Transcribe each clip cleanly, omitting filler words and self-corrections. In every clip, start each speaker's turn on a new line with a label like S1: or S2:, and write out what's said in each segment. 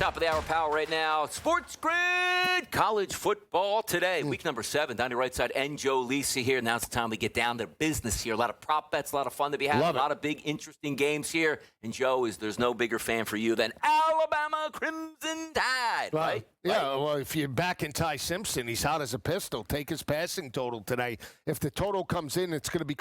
S1: Top of the hour power right now. SportsGrid college football today. Week number 7. Donnie Rightside and Joe Lisi here. Now's the time we get down to business here. A lot of prop bets, a lot of fun to be had. A lot of big, interesting games here. And Joe, there's no bigger fan for you than Alabama Crimson Tide, right?
S2: Yeah, well, if you're backing Ty Simpson, he's hot as a pistol. Take his passing total today. If the total comes in, it's going to be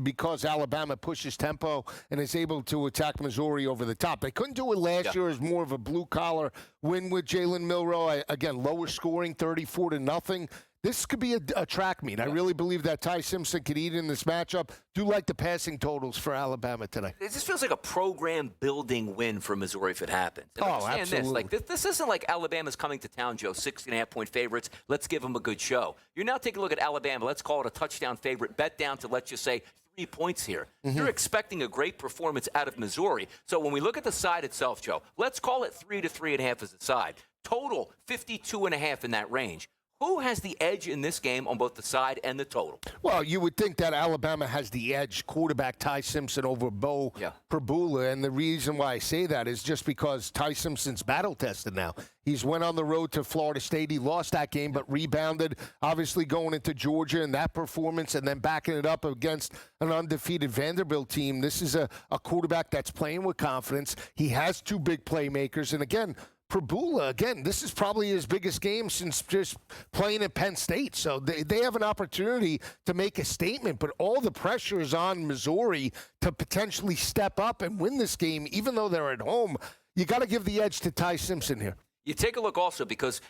S2: because Alabama pushes tempo and is able to attack Missouri over the top. They couldn't do it last year as more of a blue-collar win with Jalen Milroe. Again, lower scoring, 34-0. This could be a track meet. I really believe that Ty Simpson could eat in this matchup. Do like the passing totals for Alabama today.
S1: It just feels like a program-building win for Missouri if it happens. And
S2: absolutely.
S1: This isn't like Alabama's coming to town, Joe, 6.5-point favorites. Let's give them a good show. You're now taking a look at Alabama. Let's call it a touchdown favorite. Bet down to, let's just say, 3 points here. You're expecting a great performance out of Missouri. So when we look at the side itself, Joe, let's call it 3 to 3.5 as a side. Total 52.5 in that range. Who has the edge in this game on both the side and the total?
S2: Well, you would think that Alabama has the edge, quarterback Ty Simpson over Bo Prabula, and the reason why I say that is just because Ty Simpson's battle-tested now. He's went on the road to Florida State. He lost that game, but rebounded, obviously going into Georgia and that performance and then backing it up against an undefeated Vanderbilt team. This is a quarterback that's playing with confidence. He has 2 big playmakers, and again, Prabula, again, this is probably his biggest game since just playing at Penn State. So they have an opportunity to make a statement, but all the pressure is on Missouri to potentially step up and win this game, even though they're at home. You got to give the edge to Ty Simpson here.
S1: You take a look also because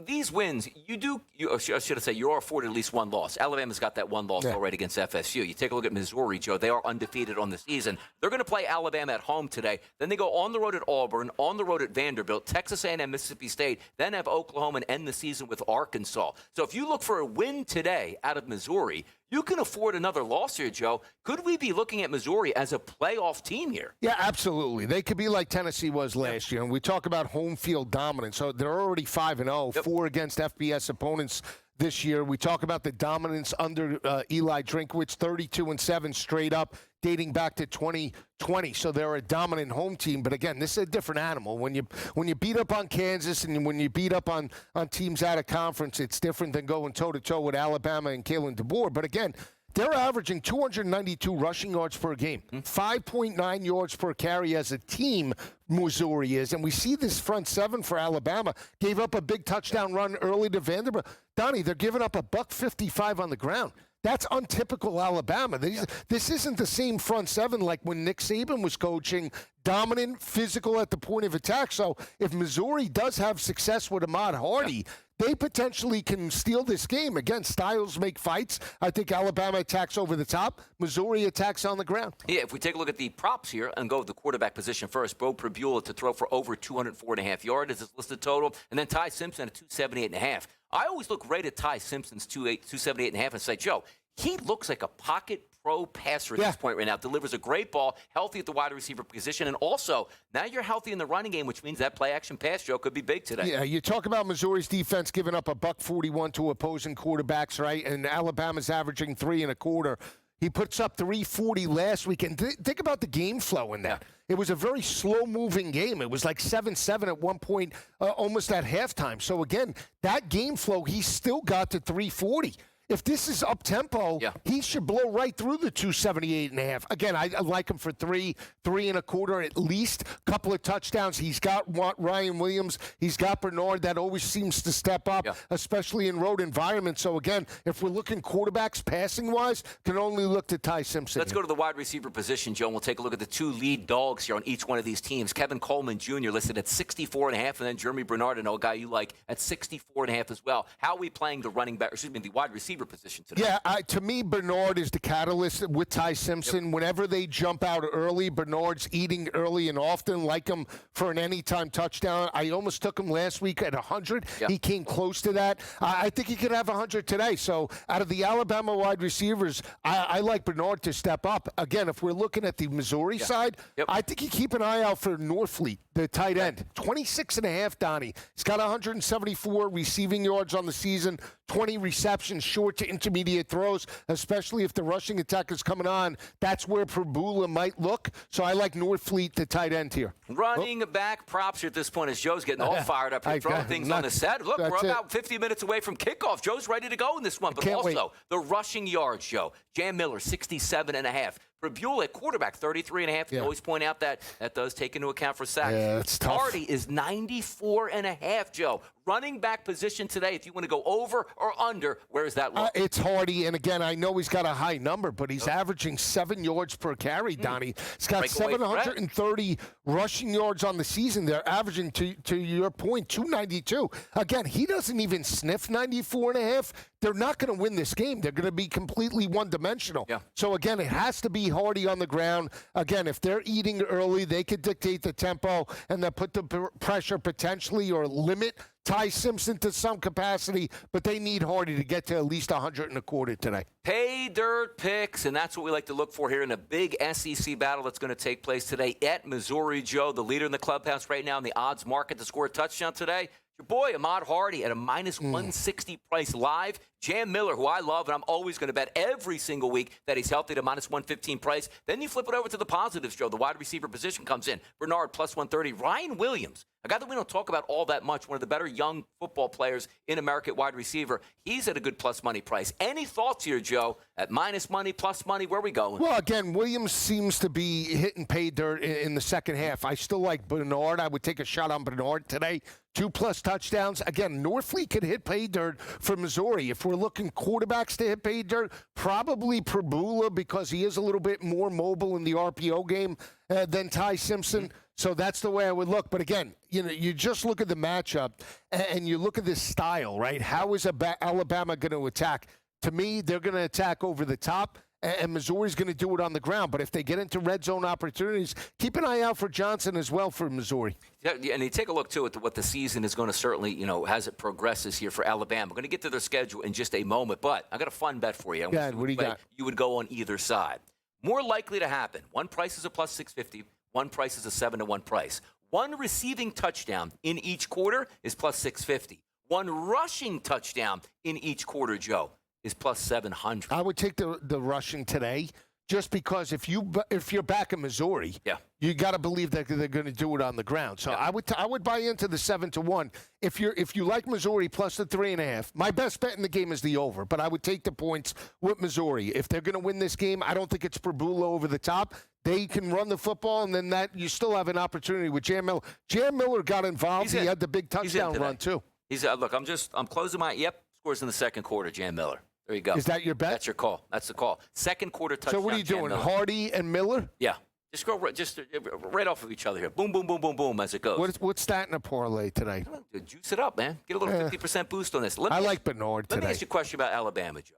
S1: these wins, you're afforded at least one loss. Alabama's got that one loss already against FSU. You take a look at Missouri, Joe. They are undefeated on the season. They're going to play Alabama at home today. Then they go on the road at Auburn, on the road at Vanderbilt, Texas A&M, Mississippi State, then have Oklahoma and end the season with Arkansas. So if you look for a win today out of Missouri, you can afford another loss here, Joe. Could we be looking at Missouri as a playoff team here?
S2: Yeah, absolutely. They could be like Tennessee was last year. And we talk about home field dominance. So they're already 5-0, 4 against FBS opponents this year. We talk about the dominance under Eli Drinkwitz, 32-7 straight up, dating back to 2020. So they're a dominant home team. But again, this is a different animal. When you beat up on Kansas and when you beat up on teams out of conference, it's different than going toe-to-toe with Alabama and Kalen DeBoer. But again, they're averaging 292 rushing yards per game, 5.9 yards per carry as a team, Missouri is. And we see this front seven for Alabama. Gave up a big touchdown run early to Vanderbilt. Donnie, they're giving up $155 on the ground. That's untypical Alabama. This isn't the same front seven like when Nick Saban was coaching, dominant, physical at the point of attack. So if Missouri does have success with Ahmad Hardy, they potentially can steal this game. Again, styles make fights. I think Alabama attacks over the top. Missouri attacks on the ground.
S1: Yeah, if we take a look at the props here and go with the quarterback position first, Bo Prabula to throw for over 204.5 yards is his listed total, and then Ty Simpson at 278.5. I always look right at Ty Simpson's 278.5 and say, Joe, he looks like a pocket pro passer at this point right now. Delivers a great ball, healthy at the wide receiver position, and also now you're healthy in the running game, which means that play action pass, Joe, could be big today.
S2: Yeah, you talk about Missouri's defense giving up $141 to opposing quarterbacks, right? And Alabama's averaging 3.25. He puts up 340 last week. And think about the game flow in that. It was a very slow-moving game. It was like 7-7 at one point, almost at halftime. So, again, that game flow, he still got to 340. If this is up-tempo, he should blow right through the 278.5. Again, I like him for 3.25 at least. Couple of touchdowns. He's got Ryan Williams. He's got Bernard. That always seems to step up, especially in road environments. So, again, if we're looking quarterbacks passing-wise, can only look to Ty Simpson.
S1: Let's go to the wide receiver position, Joe, and we'll take a look at the 2 lead dogs here on each one of these teams. Kevin Coleman Jr. listed at 64.5, and then Jeremy Bernard, a guy you like, at 64.5 as well. How are we playing the the wide receiver position today?
S2: Yeah, to me, Bernard is the catalyst with Ty Simpson. Whenever they jump out early, Bernard's eating early and often, like him for an anytime touchdown. I almost took him last week at 100. He came close to that. I think he could have 100 today. So out of the Alabama wide receivers, I like Bernard to step up. Again, if we're looking at the Missouri side, I think you keep an eye out for Norfleet. the tight end. 26.5, Donnie. He's got 174 receiving yards on the season, 20 receptions, short to intermediate throws, especially if the rushing attack is coming on. That's where Pabula might look. So I like Northfleet, the tight end here.
S1: Running back props here at this point as Joe's getting all fired up here, throwing things on the set. Look, we're about 50 minutes away from kickoff. Joe's ready to go in this one. But also, the rushing yards, Joe. Jan Miller, 67.5. Pabula at quarterback, 33.5. You always point out that does take into account for sacks.
S2: Yeah, it's tough.
S1: Hardy is 94.5, Joe. Running back position today, if you want to go over or under, where is that look?
S2: It's Hardy, and again, I know he's got a high number, but he's averaging 7 yards per carry, Donnie. He's got 730 rushing yards on the season. They're averaging, to your point, 292. Again, he doesn't even sniff 94.5. They're not going to win this game. They're going to be completely one-dimensional.
S1: Yeah.
S2: So, again, it has to be Hardy on the ground. Again, if they're eating early, they could dictate the tempo and then put the pressure potentially or limit Ty Simpson to some capacity, but they need Hardy to get to at least 125 today.
S1: Pay dirt picks, and that's what we like to look for here in a big SEC battle that's going to take place today at Missouri, Joe, the leader in the clubhouse right now in the odds market to score a touchdown today. Your boy, Ahmad Hardy, at a minus 160 price live. Jan Miller, who I love, and I'm always going to bet every single week that he's healthy at a minus 115 price. Then you flip it over to the positives, Joe. The wide receiver position comes in. Bernard, plus 130. Ryan Williams, a guy that we don't talk about all that much, one of the better young football players in America at wide receiver. He's at a good plus money price. Any thoughts here, Joe, at minus money, plus money? Where are we going?
S2: Well, again, Williams seems to be hitting pay dirt in the second half. I still like Bernard. I would take a shot on Bernard today. 2+ touchdowns. Again, Northfleet could hit pay dirt for Missouri. If we're looking quarterbacks to hit pay dirt, probably Pabula because he is a little bit more mobile in the RPO game than Ty Simpson. So that's the way I would look. But again, you just look at the matchup and you look at this style, right? How is Alabama going to attack? To me, they're going to attack over the top. And Missouri's going to do it on the ground. But if they get into red zone opportunities, keep an eye out for Johnson as well for Missouri.
S1: Yeah, and you take a look, too, at what the season is going to certainly, as it progresses here for Alabama. We're going to get to their schedule in just a moment. But I got a fun bet for you.
S2: Yeah, what do you got?
S1: You would go on either side. More likely to happen. One price is a plus 650. One price is a 7-to-1 price. One receiving touchdown in each quarter is plus 650. One rushing touchdown in each quarter, Joe, is plus 700.
S2: I would take the rushing today just because if you're back in Missouri, you got to believe that they're going to do it on the ground. So I would buy into the 7-to-1. If you like Missouri plus the 3.5, my best bet in the game is the over, but I would take the points with Missouri. If they're going to win this game, I don't think it's Pabula over the top. They can run the football, and then that you still have an opportunity with Jan Miller. Jan Miller got involved. He had the big touchdown run too.
S1: Look, I'm closing my scores in the second quarter, Jan Miller. There you go.
S2: Is that your bet?
S1: That's your call. That's the call. Second quarter touchdown.
S2: So what are you doing, Hardy and Miller?
S1: Yeah. Just go right off of each other here. Boom, boom, boom, boom, boom as it goes.
S2: What's that in a parlay today?
S1: Juice it up, man. Get a little 50% boost on this.
S2: I like Bernard today.
S1: Let me ask you a question about Alabama, Joe.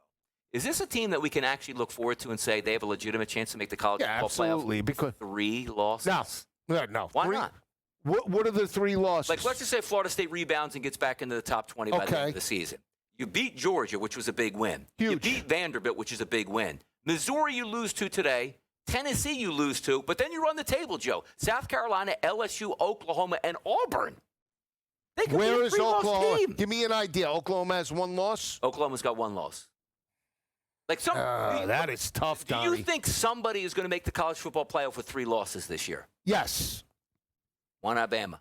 S1: Is this a team that we can actually look forward to and say they have a legitimate chance to make the college football
S2: absolutely,
S1: playoff?
S2: Because
S1: 3 losses?
S2: No.
S1: Why not?
S2: What are the 3 losses?
S1: Like, let's just say Florida State rebounds and gets back into the top 20 by the end of the season. You beat Georgia, which was a big win.
S2: Huge.
S1: You beat Vanderbilt, which is a big win. Missouri, you lose to today. Tennessee, you lose to. But then you run the table, Joe. South Carolina, LSU, Oklahoma, and Auburn.
S2: Where is Oklahoma? Team. Give me an idea. Oklahoma has 1 loss?
S1: Oklahoma's got 1 loss.
S2: That is tough, Donnie.
S1: Do you think somebody is going to make the college football playoff with 3 losses this year?
S2: Yes.
S1: Why not Bama?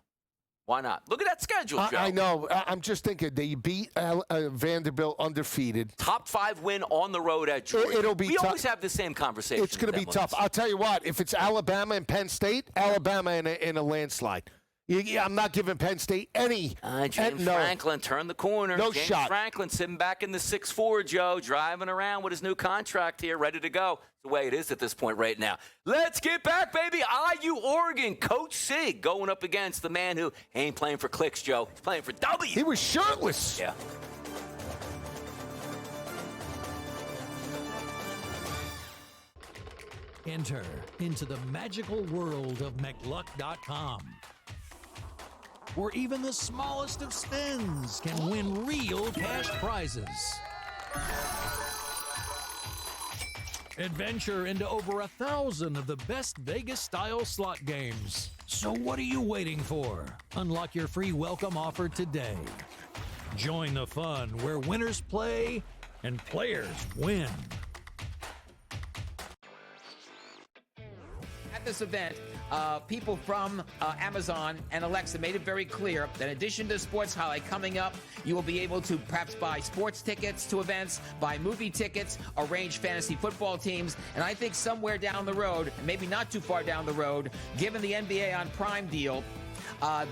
S1: Why not? Look at that schedule, Joe.
S2: I know. I'm just thinking they beat Vanderbilt undefeated.
S1: Top 5 win on the road at Georgia.
S2: It'll be
S1: we
S2: tough.
S1: always have the same conversation.
S2: It's going to be tough. I'll tell you what. If it's Alabama and Penn State, Alabama in a landslide. I'm not giving Penn State any.
S1: James Franklin turned the corner.
S2: No
S1: James
S2: shot.
S1: Franklin sitting back in the 6'4", Joe, driving around with his new contract here, ready to go. It's the way it is at this point right now. Let's get back, baby. IU Oregon. Coach C going up against the man who ain't playing for clicks, Joe. He's playing for W.
S2: He was shirtless.
S1: Yeah.
S3: Enter into the magical world of McLuck.com, where even the smallest of spins can win real cash prizes. Adventure into over 1,000 of the best Vegas-style slot games So what are you waiting for? Unlock your free welcome offer today. Join the fun where winners play and players win.
S4: At this event, people from Amazon and Alexa made it very clear that in addition to Sports Highlight coming up, you will be able to perhaps buy sports tickets to events, buy movie tickets, arrange fantasy football teams, and I think somewhere down the road, maybe not too far down the road, given the NBA on Prime deal,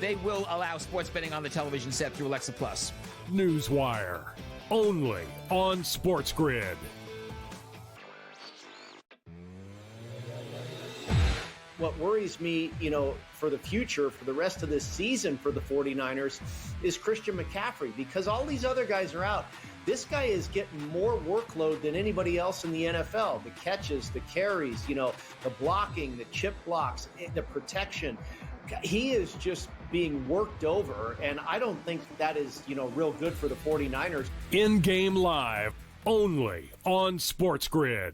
S4: they will allow sports betting on the television set through Alexa Plus.
S5: Newswire, only on SportsGrid.
S6: What worries me, for the future, for the rest of this season for the 49ers is Christian McCaffrey, because all these other guys are out. This guy is getting more workload than anybody else in the NFL. The catches, the carries, the blocking, the chip blocks, the protection. He is just being worked over, and I don't think that is, real good for the 49ers.
S5: In-game live, only on SportsGrid.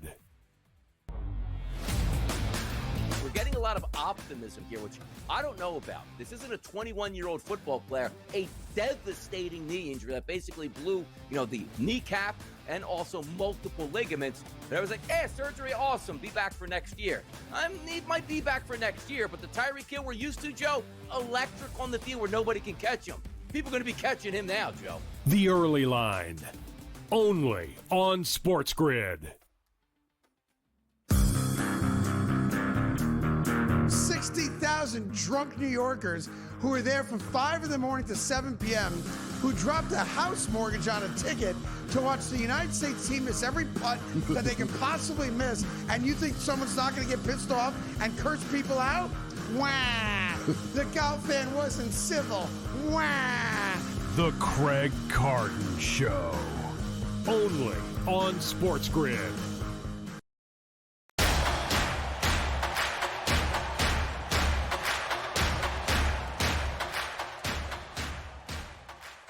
S1: Getting a lot of optimism here, which I don't know about. This isn't a 21-year-old football player, a devastating knee injury that basically blew, the kneecap and also multiple ligaments. And I was like, surgery, awesome, be back for next year. He might be back for next year, but the Tyreek Hill we're used to, Joe, electric on the field where nobody can catch him. People are going to be catching him now, Joe.
S5: The early line, only on SportsGrid.
S7: 60,000 drunk New Yorkers who were there from 5 in the morning to 7 p.m., who dropped a house mortgage on a ticket to watch the United States team miss every putt that they can possibly miss, and you think someone's not going to get pissed off and curse people out? Wah! The golf fan wasn't civil. Wah!
S5: The Craig Carton Show, only on SportsGrid.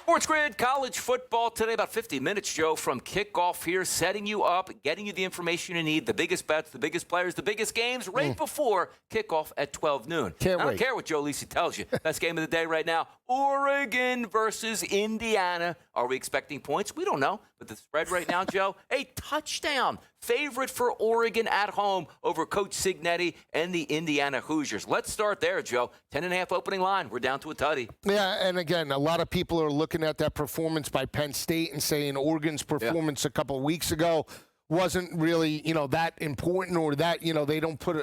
S1: SportsGrid, college football today, about 50 minutes, Joe, from kickoff here, setting you up, getting you the information you need, the biggest bets, the biggest players, the biggest games, right before kickoff at 12 noon. I don't care what Joe Lisi tells you. Best game of the day right now, Oregon versus Indiana. Are we expecting points? We don't know. But the spread right now, Joe, a touchdown. Favorite for Oregon at home over Coach Cignetti and the Indiana Hoosiers. Let's start there, Joe. 10.5 opening line. We're down to a tutty.
S2: Yeah, and again, a lot of people are looking at that performance by Penn State and saying Oregon's performance a couple of weeks ago wasn't really, that important, or that,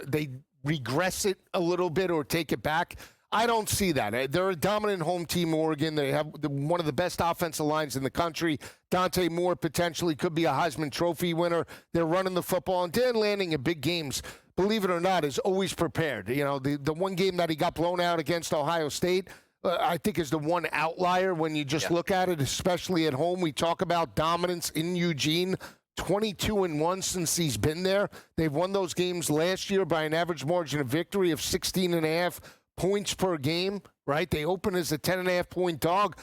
S2: they regress it a little bit or take it back. I don't see that. They're a dominant home team, Oregon. They have one of the best offensive lines in the country. Dante Moore potentially could be a Heisman Trophy winner. They're running the football. And Dan Lanning in big games, believe it or not, is always prepared. The one game that he got blown out against Ohio State, I think is the one outlier when you just look at it, especially at home. We talk about dominance in Eugene. 22-1 since he's been there. They've won those games last year by an average margin of victory of 16.5 points per game, right? They open as a 10.5-point dog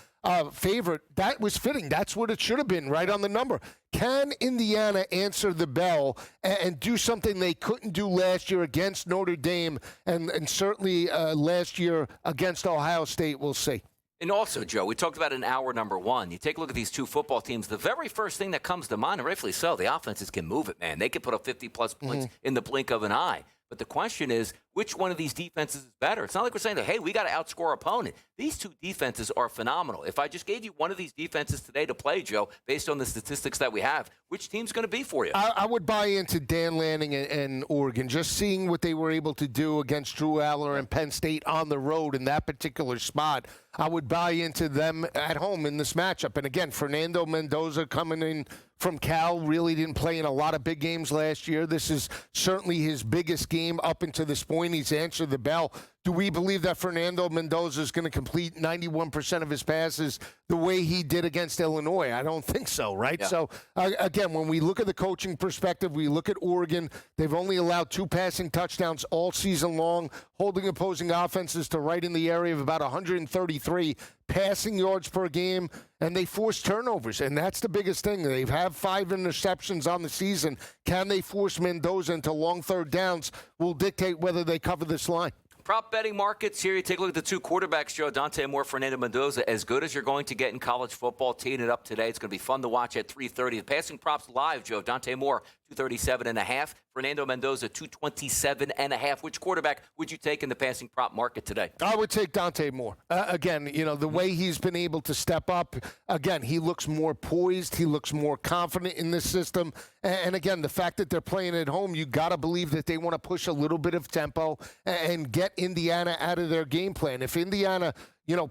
S2: favorite. That was fitting. That's what it should have been, right on the number. Can Indiana answer the bell and do something they couldn't do last year against Notre Dame and certainly last year against Ohio State? We'll see.
S1: And also, Joe, we talked about in hour number one. You take a look at these two football teams. The very first thing that comes to mind, and rightfully so, the offenses can move it, man. They can put up 50-plus points in the blink of an eye. But the question is, which one of these defenses is better? It's not like we're saying that, hey, we got to outscore our opponent. These two defenses are phenomenal. If I just gave you one of these defenses today to play, Joe, based on the statistics that we have, which team's going to be for you?
S2: I would buy into Dan Lanning and Oregon, just seeing what they were able to do against Drew Aller and Penn State on the road in that particular spot. I would buy into them at home in this matchup. And again, Fernando Mendoza coming in from Cal really didn't play in a lot of big games last year. This is certainly his biggest game up until this point. He's answered the bell. Do we believe that Fernando Mendoza is going to complete 91% of his passes the way he did against Illinois? I don't think so, right? Yeah. So, again, when we look at the coaching perspective, we look at Oregon. They've only allowed 2 passing touchdowns all season long, holding opposing offenses to right in the area of about 133 passing yards per game, and they force turnovers, and that's the biggest thing. They've had 5 interceptions on the season. Can they force Mendoza into long third downs will dictate whether they cover this line.
S1: Prop betting markets here. You take a look at the two quarterbacks, Joe. Dante Moore, Fernando Mendoza. As good as you're going to get in college football, teeing it up today. It's going to be fun to watch at 3:30. The passing props live, Joe. Dante Moore, 237.5. Fernando Mendoza, 227.5. Which quarterback would you take in the passing prop market today?
S2: I would take Dante Moore. Again, the way he's been able to step up, again, he looks more poised. He looks more confident in this system. And again, the fact that they're playing at home, you got to believe that they want to push a little bit of tempo and get Indiana out of their game plan. If Indiana,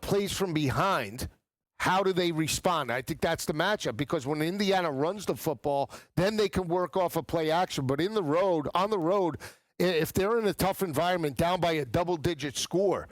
S2: plays from behind, how do they respond? I think that's the matchup, because when Indiana runs the football, then they can work off a play action. But on the road, if they're in a tough environment, down by a double-digit score,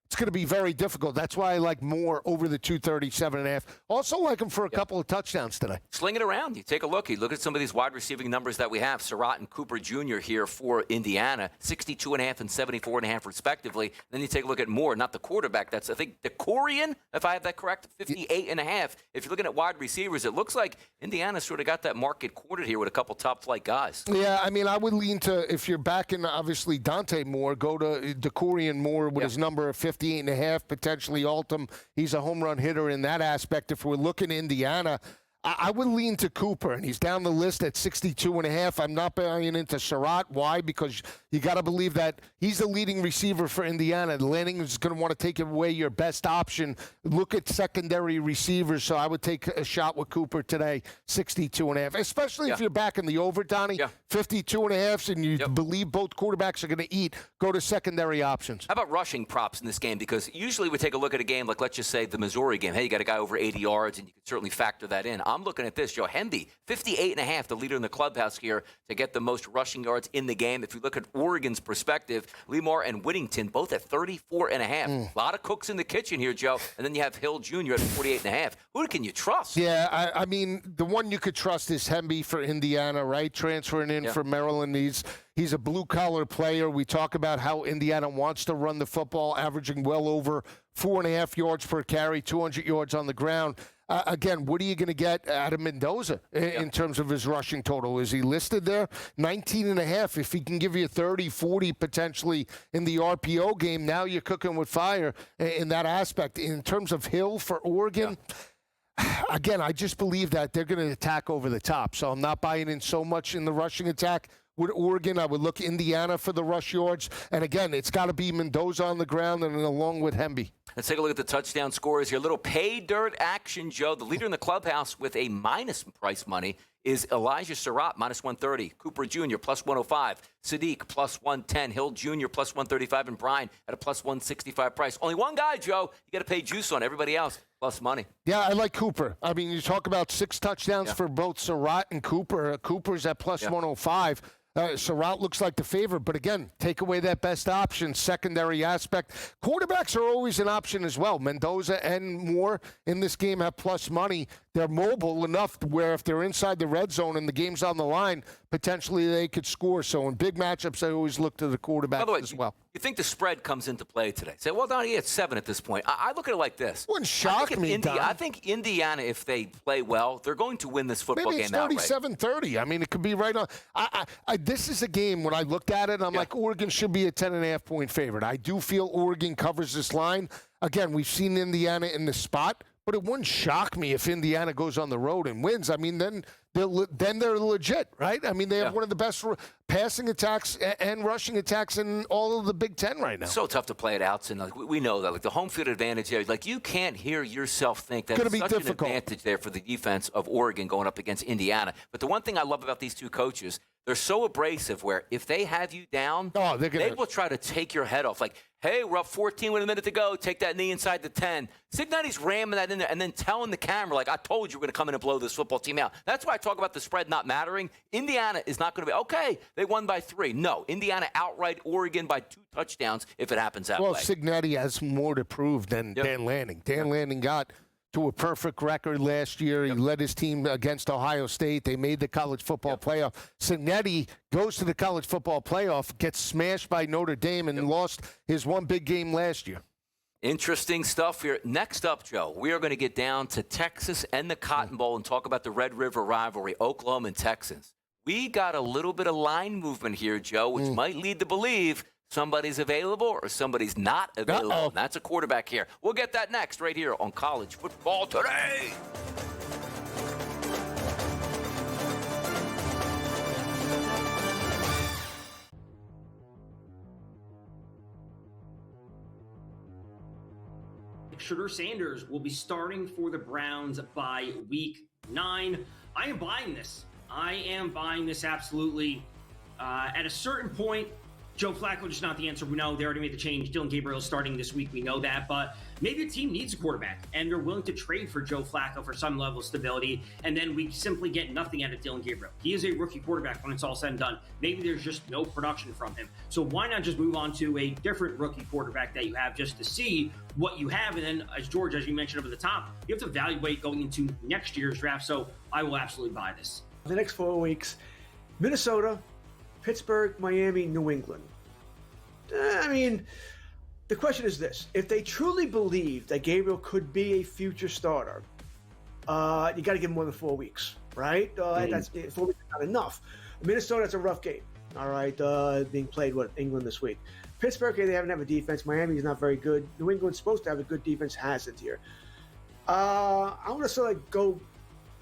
S2: it's going to be very difficult. That's why I like Moore over the 237.5. Also like him for a couple of touchdowns today.
S1: Sling it around. You take a look. You look at some of these wide receiving numbers that we have. Surratt and Cooper Jr. here for Indiana, 62.5 and 74.5 respectively. Then you take a look at Moore, not the quarterback. That's, I think, Decorian, if I have that correct, 58.5. If you're looking at wide receivers, it looks like Indiana sort of got that market quartered here with a couple top-flight guys.
S2: Yeah, I mean, I would lean to, if you're backing, obviously, Dante Moore, go to Decorian Moore with his number of 58.5, potentially Altum. He's a home run hitter in that aspect. If we're looking at Indiana, I would lean to Cooper, and he's down the list at 62.5. I'm not buying into Surratt. Why? Because you got to believe that he's the leading receiver for Indiana. Lanning is going to want to take away your best option. Look at secondary receivers, so I would take a shot with Cooper today, 62.5, especially if you're back in the over, Donnie. 52.5, and you believe both quarterbacks are going to eat. Go to secondary options.
S1: How about rushing props in this game? Because usually we take a look at a game like, let's just say, the Missouri game. Hey, you got a guy over 80 yards, and you can certainly factor that in. I'm looking at this, Joe. Hemby, 58.5, the leader in the clubhouse here to get the most rushing yards in the game. If you look at Oregon's perspective, Lemar and Whittington both at 34.5. A lot of cooks in the kitchen here, Joe. And then you have Hill Jr. at 48.5. Who can you trust?
S2: Yeah, I mean, the one you could trust is Hemby for Indiana, right? Transferring in from Maryland. He's a blue-collar player. We talk about how Indiana wants to run the football, averaging well over 4.5 yards per carry, 200 yards on the ground. Again, what are you going to get out of Mendoza in terms of his rushing total? Is he listed there? 19.5. If he can give you 30, 40 potentially in the RPO game, now you're cooking with fire in that aspect. In terms of Hill for Oregon, again, I just believe that they're going to attack over the top. So I'm not buying in so much in the rushing attack. With Oregon, I would look Indiana for the rush yards. And again, it's got to be Mendoza on the ground and along with Hemby.
S1: Let's take a look at the touchdown scores here. A little pay dirt action, Joe. The leader in the clubhouse with a minus price money is Elijah Surratt, minus 130. Cooper Jr., plus 105. Sadiq, plus 110. Hill Jr., plus 135. And Brian at a plus 165 price. Only one guy, Joe. You got to pay juice on. Everybody else, plus money.
S2: Yeah, I like Cooper. I mean, you talk about 6 touchdowns for both Surratt and Cooper. Cooper's at plus 105. Surratt looks like the favorite, but again, take away that best option, secondary aspect. Quarterbacks are always an option as well. Mendoza and Moore in this game have plus money. They're mobile enough to where if they're inside the red zone and the game's on the line, potentially they could score. So in big matchups, I always look to the quarterback as well.
S1: You think the spread comes into play today? Say, well, Donnie, it's 7 at this point. I look at it like this.
S2: Wouldn't shock me, Don.
S1: I think Indiana, if they play well, they're going to win this football game outright.
S2: Maybe it's 37-30. I mean, it could be right on. This is a game, when I looked at it, I'm like, Oregon should be a 10.5-point favorite. I do feel Oregon covers this line. Again, we've seen Indiana in the spot. But it wouldn't shock me if Indiana goes on the road and wins. I mean, then they're legit, right? I mean, they have one of the best passing attacks and rushing attacks in all of the Big Ten right now.
S1: So tough to play it out. And we know that, the home field advantage there. You can't hear yourself think that it's such an advantage there for the defense of Oregon going up against Indiana. But the one thing I love about these two coaches, they're so abrasive where if they have you down, they will try to take your head off. Like, hey, we're up 14 with a minute to go. Take that knee inside the 10. Cignetti's ramming that in there and then telling the camera, I told you we're going to come in and blow this football team out. That's why I talk about the spread not mattering. Indiana is not going to be, okay, they won by 3. No, Indiana outright Oregon by 2 touchdowns if it happens that way.
S2: Well, Cignetti has more to prove than Dan Lanning. Dan Lanning got to a perfect record last year. He led his team against Ohio State. They made the college football playoff. Cignetti goes to the college football playoff, gets smashed by Notre Dame, and lost his one big game last year.
S1: Interesting stuff here. Next up, Joe, we are going to get down to Texas and the Cotton Bowl and talk about the Red River rivalry, Oklahoma and Texans. We got a little bit of line movement here, Joe, which might lead to believe somebody's available or somebody's not available.
S2: Uh-oh.
S1: And that's a quarterback here. We'll get that next right here on College Football Today.
S8: Shedeur Sanders will be starting for the Browns by week 9. I am buying this. I am buying this absolutely. At a certain point, Joe Flacco just not the answer. We know they already made the change. Dylan Gabriel is starting this week. We know that. But maybe a team needs a quarterback, and they're willing to trade for Joe Flacco for some level of stability, and then we simply get nothing out of Dylan Gabriel. He is a rookie quarterback when it's all said and done. Maybe there's just no production from him. So why not just move on to a different rookie quarterback that you have just to see what you have? And then, as George, as you mentioned up at the top, you have to evaluate going into next year's draft. So I will absolutely buy this.
S9: The next 4 weeks, Minnesota, Pittsburgh, Miami, New England. I mean, the question is this. If they truly believe that Gabriel could be a future starter, you got to give him more than 4 weeks, right? That's 4 weeks is not enough. Minnesota, that's a rough game, all right, being played with England this week. Pittsburgh, they haven't have a defense. Miami is not very good. New England's supposed to have a good defense, has it here. I want to sort of go.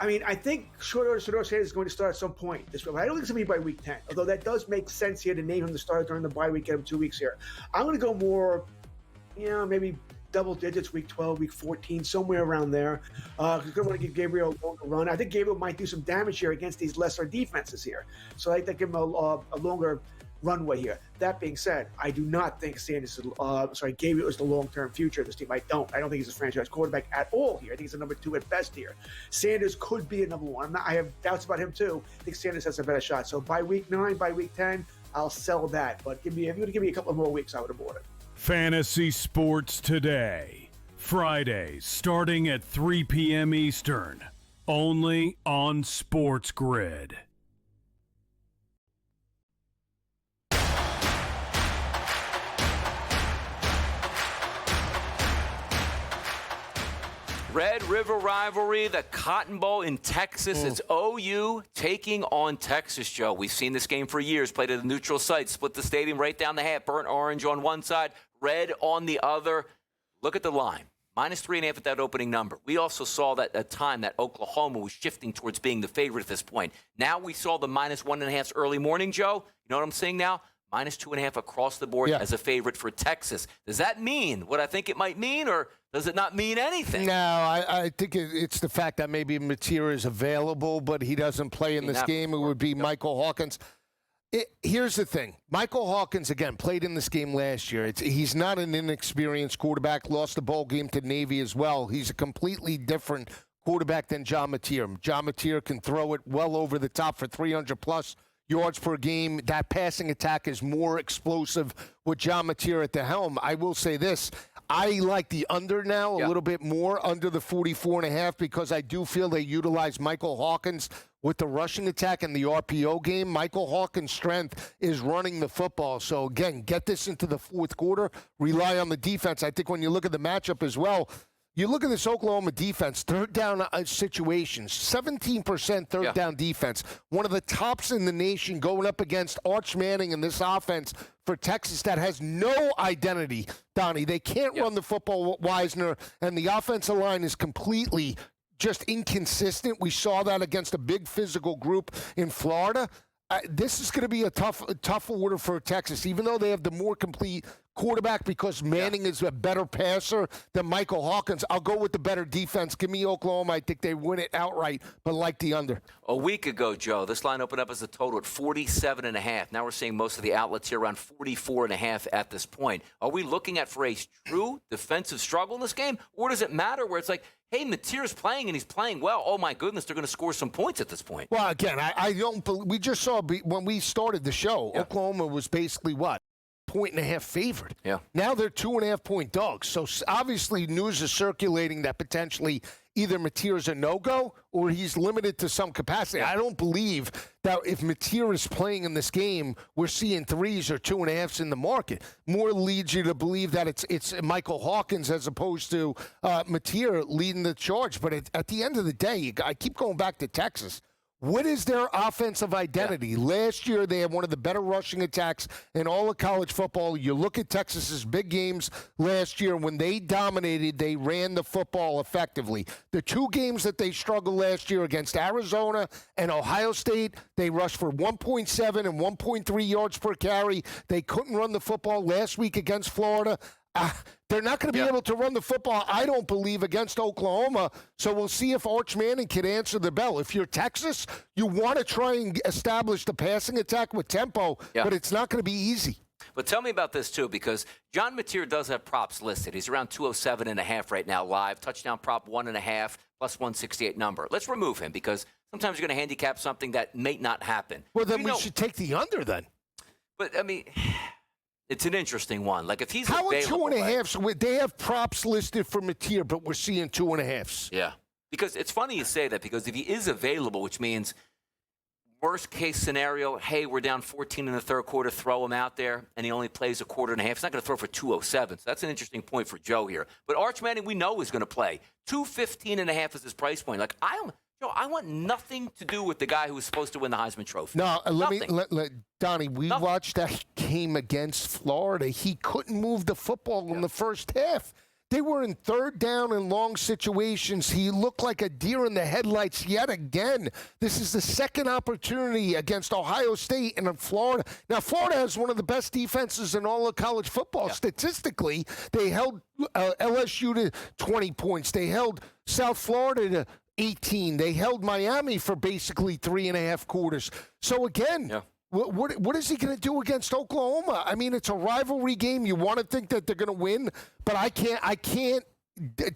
S9: I mean, I think Shedeur Sanders is going to start at some point this week. I don't think it's going to be by week 10, although that does make sense here to name him the starter during the bye week, get him 2 weeks here. I'm going to go more, maybe double digits, week 12, week 14, somewhere around there. Because I want to give Gabriel a longer run. I think Gabriel might do some damage here against these lesser defenses here. So I think they give him a longer runway here. That being said, I do not think Gabriel is the long-term future of this team. I don't think he's a franchise quarterback at all here. I think he's a number 2 at best here. Sanders could be a number 1. I have doubts about him too. I think Sanders has a better shot. So by week 9, by week 10, I'll sell that. But if you were to give me a couple more weeks, I would have bought it.
S5: Fantasy Sports Today, Fridays starting at 3 p.m. Eastern, only on SportsGrid.
S1: Red River rivalry, the Cotton Bowl in Texas. It's OU taking on Texas, Joe. We've seen this game for years, played at a neutral site, split the stadium right down the half, burnt orange on one side, red on the other. Look at the line. -3.5 at that opening number. We also saw that at time that Oklahoma was shifting towards being the favorite at this point. Now we saw the -1.5 early morning, Joe. You know what I'm saying now? -2.5 across the board as a favorite for Texas. Does that mean what I think it might mean, or does it not mean anything?
S2: No, I think it's the fact that maybe Mateer is available, but he doesn't play in this game. It would be Michael Hawkins. Here's the thing. Michael Hawkins, again, played in this game last year. He's not an inexperienced quarterback, lost the bowl game to Navy as well. He's a completely different quarterback than John Mateer. John Mateer can throw it well over the top for 300-plus yards per game. That passing attack is more explosive with John Mateer at the helm. I will say this. I like the under now a little bit more, under the 44.5, because I do feel they utilize Michael Hawkins with the rushing attack and the RPO game. Michael Hawkins' strength is running the football. So, again, get this into the fourth quarter. Rely on the defense. I think when you look at the matchup as well, you look at this Oklahoma defense, third down situations, 17% third down defense. One of the tops in the nation going up against Arch Manning and this offense for Texas that has no identity, Donnie. They can't run the football with Wisner, and the offensive line is completely just inconsistent. We saw that against a big physical group in Florida. This is going to be a tough order for Texas, even though they have the more complete quarterback because Manning is a better passer than Michael Hawkins. I'll go with the better defense. Give me Oklahoma. I think they win it outright, but like the under.
S1: A week ago, Joe, this line opened up as a total at 47.5. Now we're seeing most of the outlets here around 44.5 at this point. Are we looking at for a true defensive struggle in this game, or does it matter where it's like, hey, Mateer's playing and he's playing well. Oh, my goodness, they're going to score some points at this point.
S2: Well, again, I don't believe – we just saw when we started the show, Oklahoma was basically what? 1.5 favorite.
S1: Yeah.
S2: Now they're 2.5-point dogs. So obviously news is circulating that potentially either Mateer's a no-go or he's limited to some capacity. I don't believe that if Mateer is playing in this game, we're seeing 3s or 2.5s in the market. More leads you to believe that it's Michael Hawkins as opposed to Mateer leading the charge. But at the end of the day, I keep going back to Texas. What is their offensive identity? Yeah. Last year, they had one of the better rushing attacks in all of college football. You look at Texas's big games last year. When they dominated, they ran the football effectively. The two games that they struggled last year against Arizona and Ohio State, they rushed for 1.7 and 1.3 yards per carry. They couldn't run the football last week against Florida. They're not going to be able to run the football, I don't believe, against Oklahoma. So we'll see if Arch Manning can answer the bell. If you're Texas, you want to try and establish the passing attack with tempo, but it's not going to be easy.
S1: But tell me about this, too, because John Mateer does have props listed. He's around 207.5 right now live. Touchdown prop 1.5 plus 168 number. Let's remove him because sometimes you're going to handicap something that may not happen.
S2: Well, then we should take the under then.
S1: But, I mean, it's an interesting one. Like, if he's
S2: how
S1: available.
S2: How are 2.5? So they have props listed for Mateer, but we're seeing 2.5s.
S1: Yeah. Because it's funny you say that because if he is available, which means worst case scenario, hey, we're down 14 in the third quarter, throw him out there, and he only plays a quarter and a half. He's not going to throw for 207. So that's an interesting point for Joe here. But Arch Manning, we know, is going to play. 215.5 is his price point. Like, I want nothing to do with the guy who was supposed to win the Heisman Trophy.
S2: No, let Donnie, we watched that game against Florida. He couldn't move the football in the first half. They were in third down and long situations. He looked like a deer in the headlights yet again. This is the second opportunity against Ohio State and Florida. Now, Florida has one of the best defenses in all of college football. Yeah. Statistically, they held LSU to 20 points. They held South Florida to 18. They held Miami for basically 3.5 quarters. So, again, what is he going to do against Oklahoma? I mean, it's a rivalry game. You want to think that they're going to win, but I can't.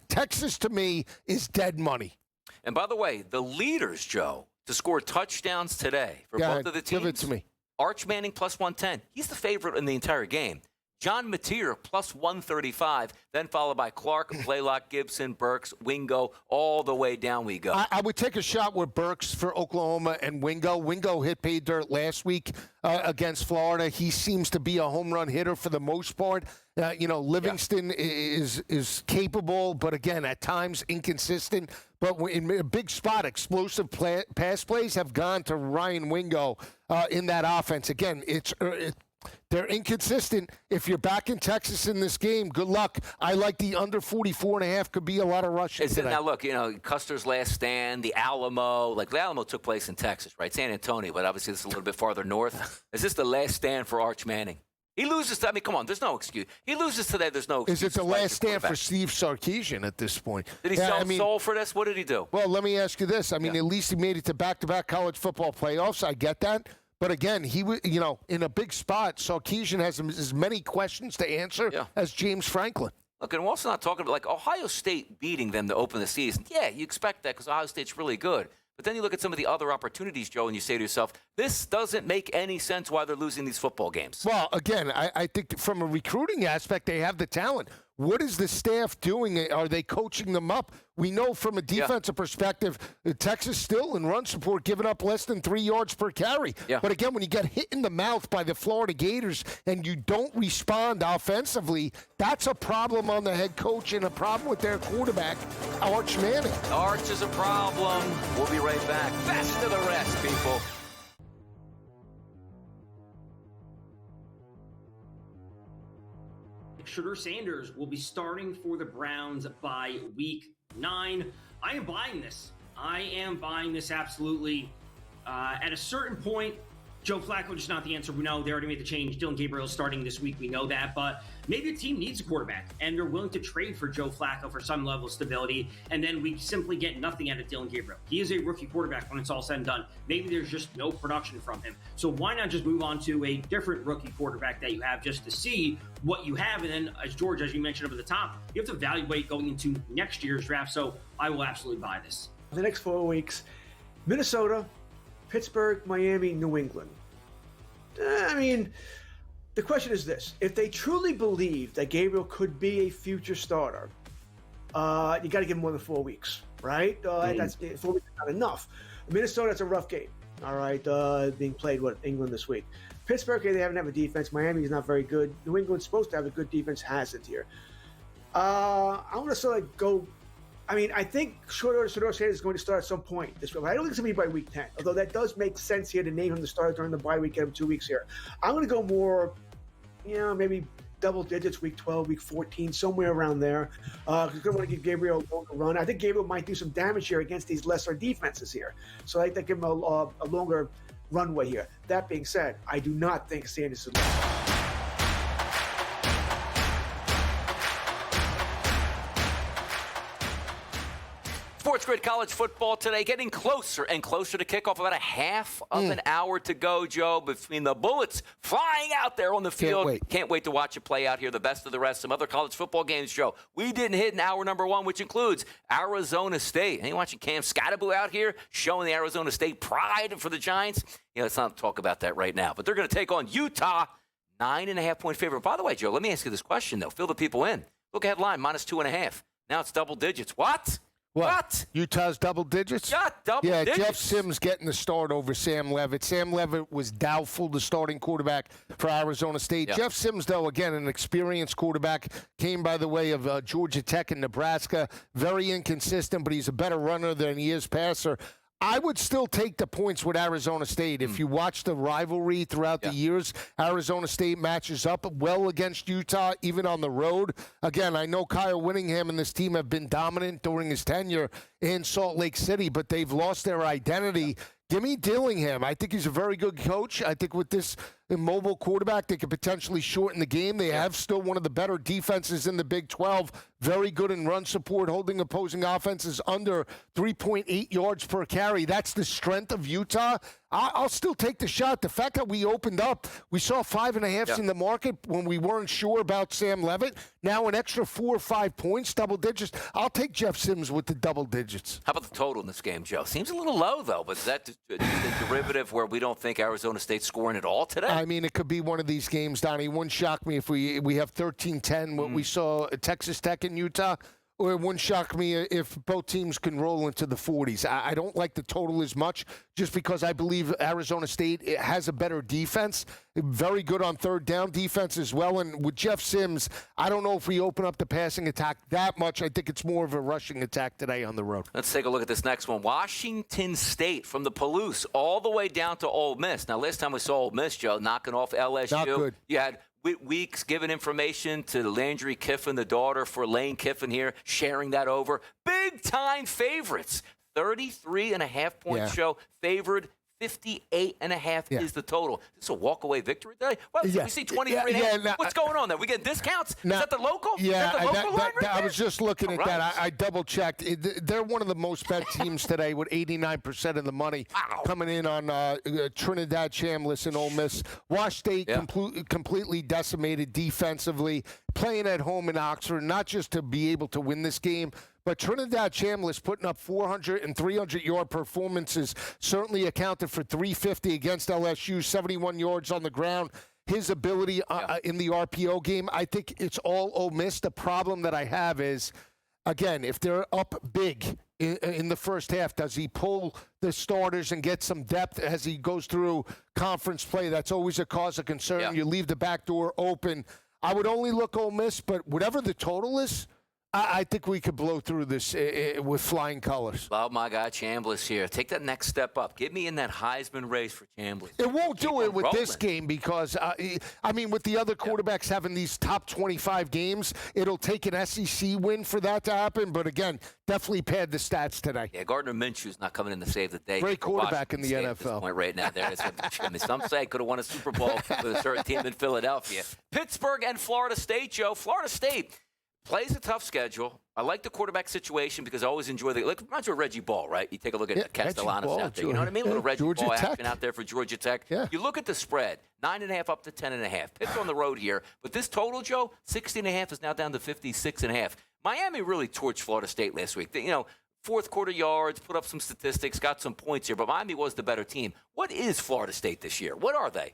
S2: Texas, to me, is dead money.
S1: And by the way, the leaders, Joe, to score touchdowns today for both of the teams.
S2: Give it to me.
S1: Arch Manning plus 110. He's the favorite in the entire game. John Mateer plus 135, then followed by Clark, Blaylock, Gibson, Burks, Wingo, all the way down we go.
S2: I would take a shot with Burks for Oklahoma and Wingo. Wingo hit pay dirt last week against Florida. He seems to be a home run hitter for the most part. Livingston is capable, but again, at times inconsistent. But in a big spot, explosive pass plays have gone to Ryan Wingo in that offense. Again, they're inconsistent. If you're back in Texas in this game, good luck. I like the under 44.5. Could be a lot of rushing today.
S1: Now, look, Custer's last stand, the Alamo. Like, the Alamo took place in Texas, right? San Antonio, but obviously this is a little bit farther north. Is this the last stand for Arch Manning? He loses. Come on, there's no excuse. He loses today, there's no excuse.
S2: Is it the last stand for Steve Sarkisian at this point?
S1: Did he sell soul for this? What did he do?
S2: Well, let me ask you this. At least he made it to back-to-back college football playoffs. I get that. But again, he was, in a big spot. Sarkisian has as many questions to answer as James Franklin.
S1: Look, and we're also not talking about, like, Ohio State beating them to open the season. Yeah, you expect that because Ohio State's really good. But then you look at some of the other opportunities, Joe, and you say to yourself, this doesn't make any sense why they're losing these football games.
S2: Well, again, I think from a recruiting aspect, they have the talent. What is the staff doing? Are they coaching them up? We know from a defensive perspective, Texas still in run support giving up less than 3 yards per carry.
S1: Yeah.
S2: But again, when you get hit in the mouth by the Florida Gators and you don't respond offensively, that's a problem on the head coach and a problem with their quarterback, Arch Manning.
S1: Arch is a problem. We'll be right back. Best of the rest, people.
S8: Shedeur Sanders will be starting for the Browns by week 9. I am buying this. Absolutely. At a certain point, Joe Flacco just not the answer. We know they already made the change. Dylan Gabriel's starting this week. We know that. But maybe a team needs a quarterback, and they're willing to trade for Joe Flacco for some level of stability, and then we simply get nothing out of Dylan Gabriel. He is a rookie quarterback when it's all said and done. Maybe there's just no production from him. So why not just move on to a different rookie quarterback that you have just to see what you have? And then, as you mentioned up at the top, you have to evaluate going into next year's draft. So I will absolutely buy this.
S9: The next 4 weeks, Minnesota, Pittsburgh, Miami, New England. The question is this. If they truly believe that Gabriel could be a future starter, you got to give him more than 4 weeks, right? That's 4 weeks is not enough. Minnesota, it's a rough game, all right, being played, England this week. Pittsburgh, they haven't have a defense. Miami is not very good. New England's supposed to have a good defense, hasn't here. I want to sort of go I mean, I think Short State is going to start at some point this week. I don't think it's going to be by week 10, although that does make sense here to name him the starter during the bye week, get him 2 weeks here. I'm going to go more, maybe double digits, week 12, week 14, somewhere around there. Because I'm going to give Gabriel a longer run. I think Gabriel might do some damage here against these lesser defenses here. So I think give him a longer runway here. That being said, I do not think Sanders is
S1: SportsGrid College football today getting closer and closer to kickoff. About a half of an hour to go, Joe, between the Bullets flying out there on the field. Can't wait to watch it play out here. The best of the rest. Some other college football games, Joe. We didn't hit in hour number 1, which includes Arizona State. Ain't watching Cam Scatterbo out here showing the Arizona State pride for the Giants. Let's not talk about that right now. But they're going to take on Utah, 9.5-point favorite. By the way, Joe, let me ask you this question, though. Fill the people in. Look ahead line, -2.5. Now it's double digits. What?
S2: Utah's double digits?
S1: Yeah, double digits.
S2: Jeff Sims getting the start over Sam Leavitt. Sam Leavitt was doubtful, the starting quarterback for Arizona State. Jeff Sims, though, again, an experienced quarterback, came by the way of Georgia Tech and Nebraska. Very inconsistent, but he's a better runner than he is passer. I would still take the points with Arizona State. If you watch the rivalry throughout the years, Arizona State matches up well against Utah, even on the road. Again, I know Kyle Whittingham and this team have been dominant during his tenure in Salt Lake City, but they've lost their identity. Give me Dillingham. I think he's a very good coach. I think with this immobile quarterback, they could potentially shorten the game. They have still one of the better defenses in the Big 12. Very good in run support, holding opposing offenses under 3.8 yards per carry. That's the strength of Utah. I'll still take the shot. The fact that we opened up, we saw 5.5s in the market when we weren't sure about Sam Leavitt. Now an extra 4 or 5 points, double digits. I'll take Jeff Sims with the double digits.
S1: How about the total in this game, Joe? Seems a little low, though, but is that the derivative where we don't think Arizona State's scoring at all today?
S2: I mean, it could be one of these games, Donnie. It wouldn't shock me if we have 13-10, what we saw at Texas Tech and Utah. Or it wouldn't shock me if both teams can roll into the 40s. I don't like the total as much just because I believe Arizona State has a better defense. Very good on third down defense as well. And with Jeff Sims, I don't know if we open up the passing attack that much. I think it's more of a rushing attack today on the road.
S1: Let's take a look at this next one. Washington State from the Palouse all the way down to Ole Miss. Now, last time we saw Ole Miss, Joe, knocking off LSU.
S2: Not good.
S1: You had Weeks giving information to Landry Kiffin, the daughter for Lane Kiffin here, sharing that over. Big-time favorites. 33.5-point show favored. 58.5 is the total. This is a walk-away victory today? Well, we see 23.5. What's going on there? We get discounts? Is that the local?
S2: Yeah,
S1: is that the local line right
S2: I was just looking at that.
S1: Right.
S2: I double-checked. They're one of the most bet teams today with 89% of the money coming in on Trinidad Chambliss and Ole Miss. Wash State completely decimated defensively, playing at home in Oxford, not just to be able to win this game, but Trinidad Chambliss putting up 400 and 300-yard performances certainly accounted for 350 against LSU, 71 yards on the ground. His ability in the RPO game, I think it's all Ole Miss. The problem that I have is, again, if they're up big in the first half, does he pull the starters and get some depth as he goes through conference play? That's always a cause of concern.
S1: Yeah.
S2: You leave the back door open. I would only look Ole Miss, but whatever the total is, I think we could blow through this with flying colors.
S1: Oh, my God, Chambliss here. Take that next step up. Get me in that Heisman race for Chambliss.
S2: It won't do it with
S1: rolling.
S2: this game because, I mean, with the other quarterbacks having these top 25 games, it'll take an SEC win for that to happen. But, again, definitely pad the stats today.
S1: Yeah, Gardner Minshew's not coming in to save the day.
S2: Great quarterback in the
S1: State
S2: NFL.
S1: At this point right now. There it is. I mean, some say could have won a Super Bowl with a certain team in Philadelphia. Pittsburgh and Florida State, Joe. Florida State plays a tough schedule. I like the quarterback situation because I always enjoy reminds you of Reggie Ball, right? You take a look at Castellanos out there. You know what I mean? A little Reggie Ball action out there for Georgia Tech.
S2: Yeah.
S1: You look at the spread, 9.5 up to 10.5. Pitt's on the road here. But this total, Joe, 60.5 is now down to 56.5. Miami really torched Florida State last week. Fourth quarter yards, put up some statistics, got some points here. But Miami was the better team. What is Florida State this year? What are they?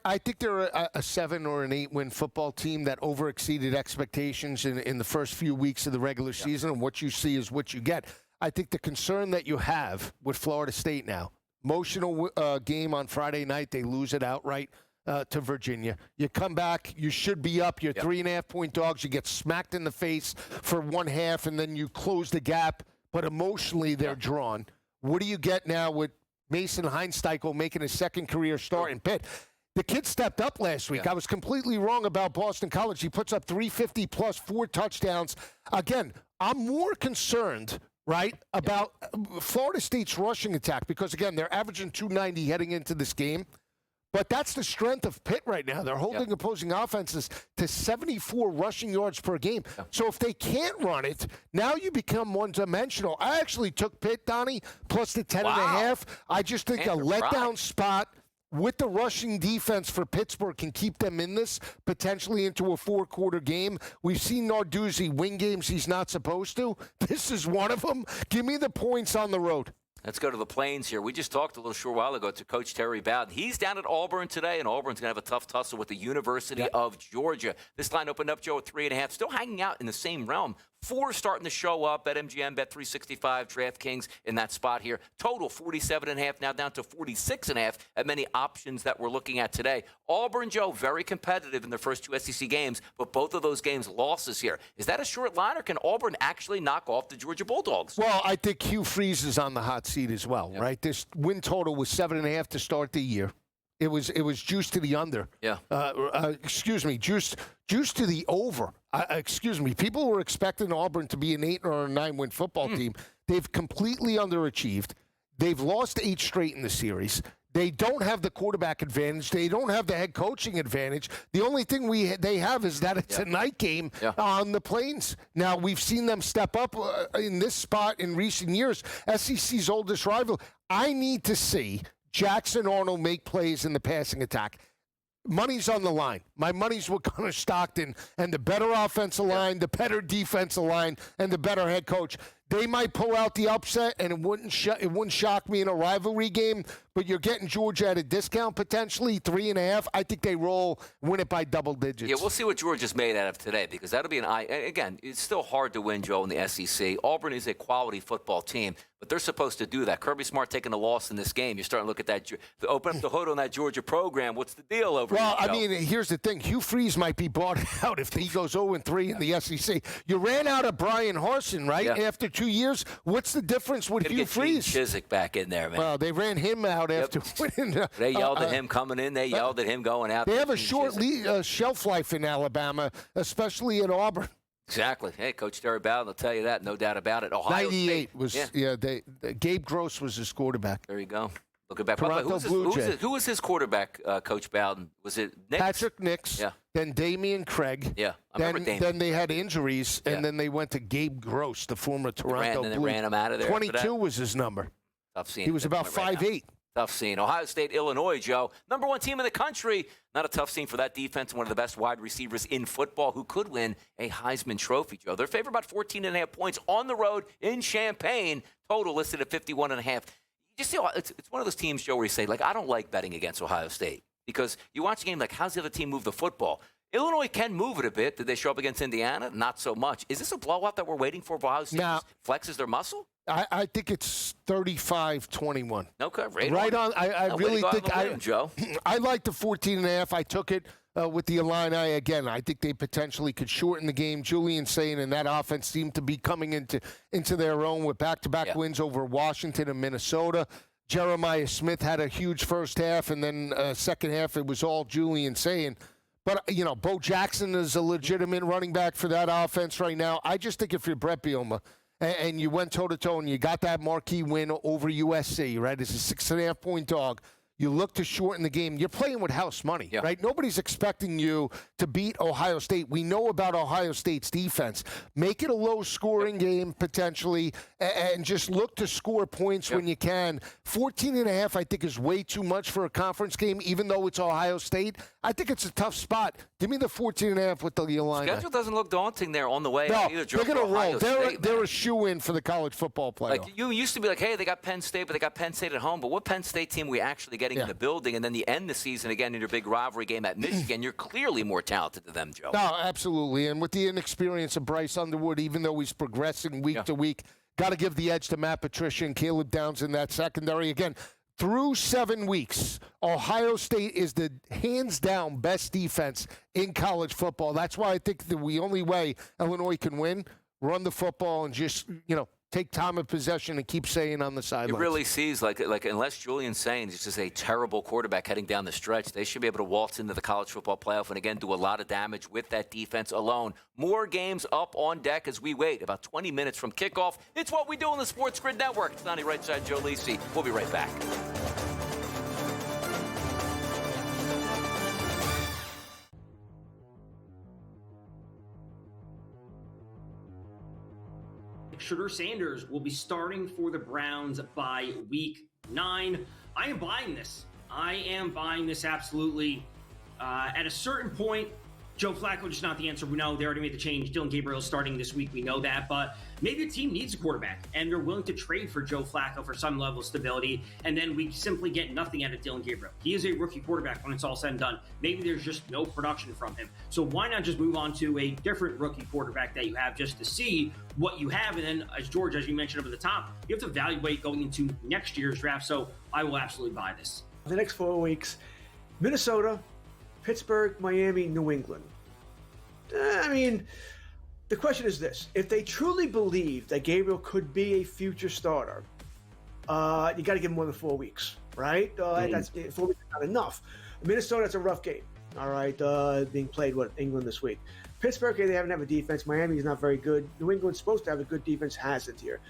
S2: I think they're a 7 or an 8-win football team that overexceeded expectations in the first few weeks of the regular season, and what you see is what you get. I think the concern that you have with Florida State now, emotional game on Friday night, they lose it outright to Virginia. You come back, you should be up. You're 3.5-point dogs. You get smacked in the face for one half, and then you close the gap. But emotionally, they're drawn. What do you get now with Mason Heinsteichel making his second career start in Pitt? The kid stepped up last week. I was completely wrong about Boston College. He puts up 350 plus 4 touchdowns. Again, I'm more concerned, right, about Florida State's rushing attack because, again, they're averaging 290 heading into this game. But that's the strength of Pitt right now. They're holding opposing offenses to 74 rushing yards per game. So if they can't run it, now you become one-dimensional. I actually took Pitt, Donnie, plus the 10.5. I just think a letdown spot with the rushing defense for Pittsburgh can keep them in this, potentially into a 4-quarter game. We've seen Narduzzi win games he's not supposed to. This is one of them. Give me the points on the road.
S1: Let's go to the Plains here. We just talked a little short while ago to Coach Terry Bowden. He's down at Auburn today, and Auburn's going to have a tough tussle with the University of Georgia. This line opened up, Joe, at 3.5. Still hanging out in the same realm. 4 starting to show up. BetMGM, Bet365, DraftKings in that spot here. Total 47.5, now down to 46.5 at many options that we're looking at today. Auburn, Joe, very competitive in their first 2 SEC games, but both of those games losses here. Is that a short line, or can Auburn actually knock off the Georgia Bulldogs?
S2: Well, I think Hugh Freeze is on the hot seat as well, right? This win total was 7.5 to start the year. It was juiced to the under. Juiced to the over. People were expecting Auburn to be an 8 or a 9-win football team. They've completely underachieved. They've lost 8 straight in the series. They don't have the quarterback advantage. They don't have the head coaching advantage. The only thing they have is that it's a night game on the Plains. Now, we've seen them step up in this spot in recent years. SEC's oldest rival. I need to see Jackson Arnold make plays in the passing attack. Money's on the line. My money's with Gunnar Stockton and the better offensive line, the better defensive line, and the better head coach. They might pull out the upset, and it wouldn't shock me in a rivalry game, but you're getting Georgia at a discount potentially, 3.5. I think they win it by double digits.
S1: Yeah, we'll see what Georgia's made out of today, because that'll be again, it's still hard to win, Joe, in the SEC. Auburn is a quality football team, but they're supposed to do that. Kirby Smart taking a loss in this game. You're starting to look at that, to open up the hood on that Georgia program. What's the deal over here, Joe?
S2: I mean, here's the thing. Hugh Freeze might be bought out if he goes 0-3 in the SEC. You ran out of Brian Harsin, right, after 2 years. What's the difference with Hugh Freeze?
S1: Chiswick back in there, man.
S2: Well, they ran him out after winning.
S1: They yelled at him coming in. They yelled at him going out.
S2: They have a short shelf life in Alabama, especially in Auburn.
S1: Exactly. Hey, Coach Terry Bowden will tell you that, no doubt about it. Ohio
S2: 98
S1: State
S2: was Gabe Gross was his quarterback.
S1: There you go. Looking back.
S2: Who
S1: was his quarterback, Coach Bowden? Was it Nix?
S2: Patrick Nix.
S1: Yeah.
S2: Then Damian Craig.
S1: Yeah. I remember Damian.
S2: Then they had injuries, and then they went to Gabe Gross, the former Toronto Blue.
S1: They ran him out of there.
S2: 22 was his number.
S1: Tough scene.
S2: He was about 5'8".
S1: Tough scene. Ohio State, Illinois, Joe. Number 1 team in the country. Not a tough scene for that defense. One of the best wide receivers in football who could win a Heisman Trophy, Joe. They're favored about 14.5 points on the road in Champaign. Total listed at 51.5. You see, it's one of those teams, Joe, where you say, like, I don't like betting against Ohio State. Because you watch the game, like, how's the other team move the football? Illinois can move it a bit. Did they show up against Indiana? Not so much. Is this a blowout that we're waiting for? Ohio State flexes their muscle?
S2: I think it's 35-21.
S1: Okay,
S2: right on. I really think
S1: Joe.
S2: I like the 14.5. I took it with the Illini again. I think they potentially could shorten the game. Julian Sayin and that offense seemed to be coming into their own with back-to-back wins over Washington and Minnesota. Jeremiah Smith had a huge first half, and then second half it was all Julian Sayin. But, Bo Jackson is a legitimate running back for that offense right now. I just think if you're Brett Bielema and you went toe-to-toe and you got that marquee win over USC, right, as a 6.5-point dog, you look to shorten the game. You're playing with house money, right? Nobody's expecting you to beat Ohio State. We know about Ohio State's defense. Make it a low-scoring game, potentially, and just look to score points when you can. 14.5, I think, is way too much for a conference game, even though it's Ohio State. I think it's a tough spot. Give me the 14.5 with the Illini.
S1: Schedule doesn't look daunting there on the way.
S2: No,
S1: either,
S2: they're going to roll. They're a shoe-in for the college football playoff.
S1: Like, you used to be like, hey, they got Penn State, but they got Penn State at home. But what Penn State team are we actually getting in the building? And then you end the season again in your big rivalry game at Michigan. You're clearly more talented than them, Joe.
S2: No, absolutely. And with the inexperience of Bryce Underwood, even though he's progressing week to week, got to give the edge to Matt Patricia and Caleb Downs in that secondary. Again, through 7 weeks, Ohio State is the hands-down best defense in college football. That's why I think the only way Illinois can win, run the football and just, take time of possession and keep saying on the sidelines.
S1: It really sees like unless Julian Sainz is just a terrible quarterback heading down the stretch, they should be able to waltz into the college football playoff and again do a lot of damage with that defense alone. More games up on deck as we wait about 20 minutes from kickoff. It's what we do on the SportsGrid Network. It's Donnie, Rightside, Joe Lisi. We'll be right back.
S8: Shedeur Sanders will be starting for the Browns by week 9. I am buying this. I am buying this absolutely. At a certain point, Joe Flacco just not the answer. We know they already made the change. Dylan Gabriel is starting this week. We know that. But maybe a team needs a quarterback, and they're willing to trade for Joe Flacco for some level of stability, and then we simply get nothing out of Dylan Gabriel. He is a rookie quarterback when it's all said and done. Maybe there's just no production from him. So why not just move on to a different rookie quarterback that you have just to see what you have? And then, as George, as you mentioned up at the top, you have to evaluate going into next year's draft. So I will absolutely buy this.
S9: The next 4 weeks, Minnesota, Pittsburgh, Miami, New England. I mean, the question is this. If they truly believe that Gabriel could be a future starter, you got to give him more than 4 weeks, right? That's 4 weeks is not enough. Minnesota, that's a rough game, all right, being played, England this week. Pittsburgh, they haven't have a defense. Miami is not very good. New England's supposed to have a good defense, hasn't here.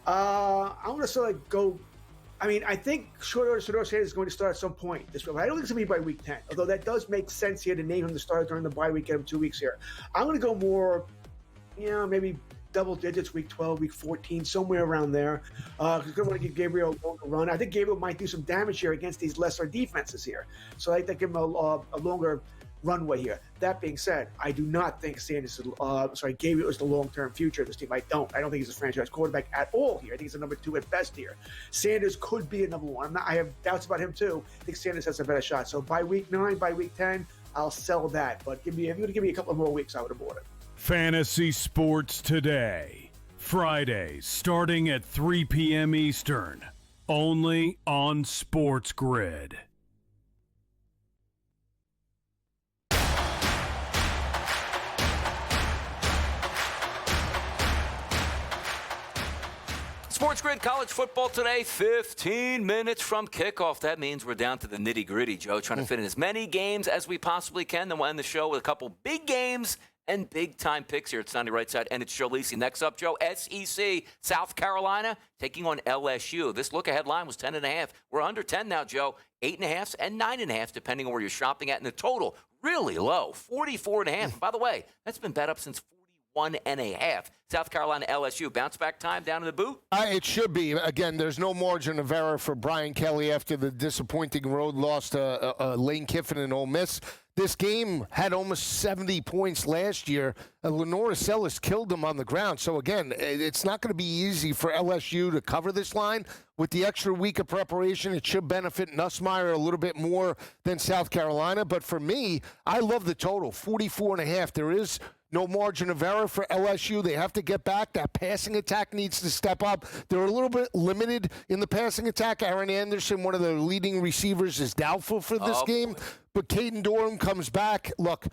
S9: I want to sort of go – I mean, I think Shedeur Sanders is going to start at some point this week. I don't think it's going to be by week 10, although that does make sense here to name him the starter during the bye week, get him 2 weeks here. I'm going to go more, maybe double digits, week 12, week 14, somewhere around there. Because I want to give Gabriel a longer run. I think Gabriel might do some damage here against these lesser defenses here. So I think give him a longer runway here. That being said, I do not think Gabriel is the long-term future of this team. I don't think he's a franchise quarterback at all here. I think he's a number 2 at best here. Sanders could be a number 1. I have doubts about him too. I think Sanders has a better shot. So by week 9, by week 10, I'll sell that. But if you were to give me a couple more weeks, I would have bought it.
S5: Fantasy Sports Today, Fridays starting at 3 p.m. Eastern, only on SportsGrid.
S1: SportsGrid college football today, 15 minutes from kickoff. That means we're down to the nitty-gritty, Joe, trying to fit in as many games as we possibly can. Then we'll end the show with a couple big games and big-time picks here. It's Donnie Rightside, and it's Joe Lisi. Next up, Joe, SEC, South Carolina taking on LSU. This look-ahead line was 10.5. We're under 10 now, Joe. 8.5 and 9.5, depending on where you're shopping at. And the total, really low, 44.5. By the way, that's been bet up since 41.5. South Carolina, LSU, bounce back time down in the boot?
S2: It should be. Again, there's no margin of error for Brian Kelly after the disappointing road loss to Lane Kiffin and Ole Miss. This game had almost 70 points last year. Lenora Sellis killed them on the ground. So, again, it's not going to be easy for LSU to cover this line. With the extra week of preparation, it should benefit Nussmeier a little bit more than South Carolina. But for me, I love the total, 44.5. There is no margin of error for LSU. They have to get back. That passing attack needs to step up. They're a little bit limited in the passing attack. Aaron Anderson, one of their leading receivers, is doubtful for this game. But Caden Durham comes back. Look,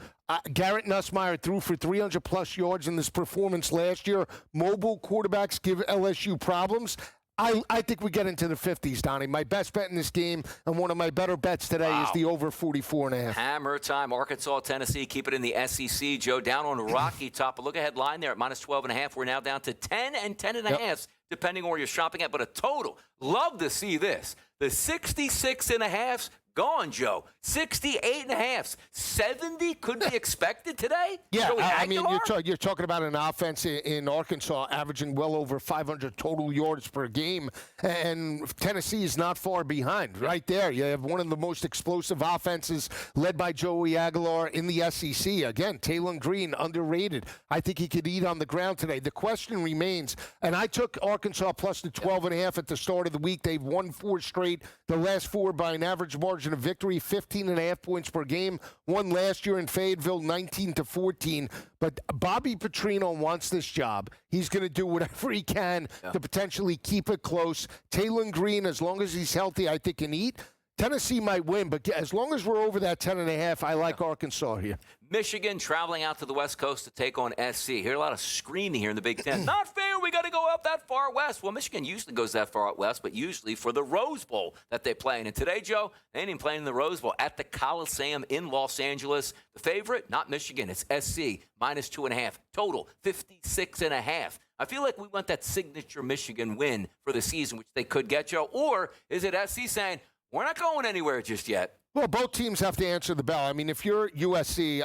S2: Garrett Nussmeier threw for 300-plus yards in this performance last year. Mobile quarterbacks give LSU problems. I think we get into the 50s, Donnie. My best bet in this game, and one of my better bets today, is the over 44.5.
S1: Hammer time. Arkansas, Tennessee, keep it in the SEC. Joe, down on Rocky Top. A look-ahead line there at minus 12.5. We're now down to 10 and 10.5, depending on where you're shopping at. But a total. Love to see this. The 66.5's gone, Joe. 68.5. 70 could be expected today?
S2: Yeah, I mean, you're talking about an offense in Arkansas averaging well over 500 total yards per game, and Tennessee is not far behind. Right there, you have one of the most explosive offenses led by Joey Aguilar in the SEC. Again, Taylor Green, underrated. I think he could eat on the ground today. The question remains, and I took Arkansas plus the 12.5 at the start of the week. They've won 4 straight, the last 4 by an average margin margin of victory, 15.5 points per game. Won last year in Fayetteville, 19-14. But Bobby Petrino wants this job. He's going to do whatever he can to potentially keep it close. Taylor Green, as long as he's healthy, I think can eat. Tennessee might win, but as long as we're over that 10.5, I like Arkansas here.
S1: Michigan traveling out to the West Coast to take on SC. Hear a lot of screaming here in the Big Ten. Not fair. We got to go out that far west. Well, Michigan usually goes that far out west, but usually for the Rose Bowl that they play in. And today, Joe, they ain't even playing in the Rose Bowl at the Coliseum in Los Angeles. The favorite, not Michigan. It's SC, -2.5. Total, 56.5. I feel like we want that signature Michigan win for the season, which they could get, Joe. Or is it SC saying, we're not going anywhere just yet?
S2: Well, both teams have to answer the bell. I mean, if you're USC,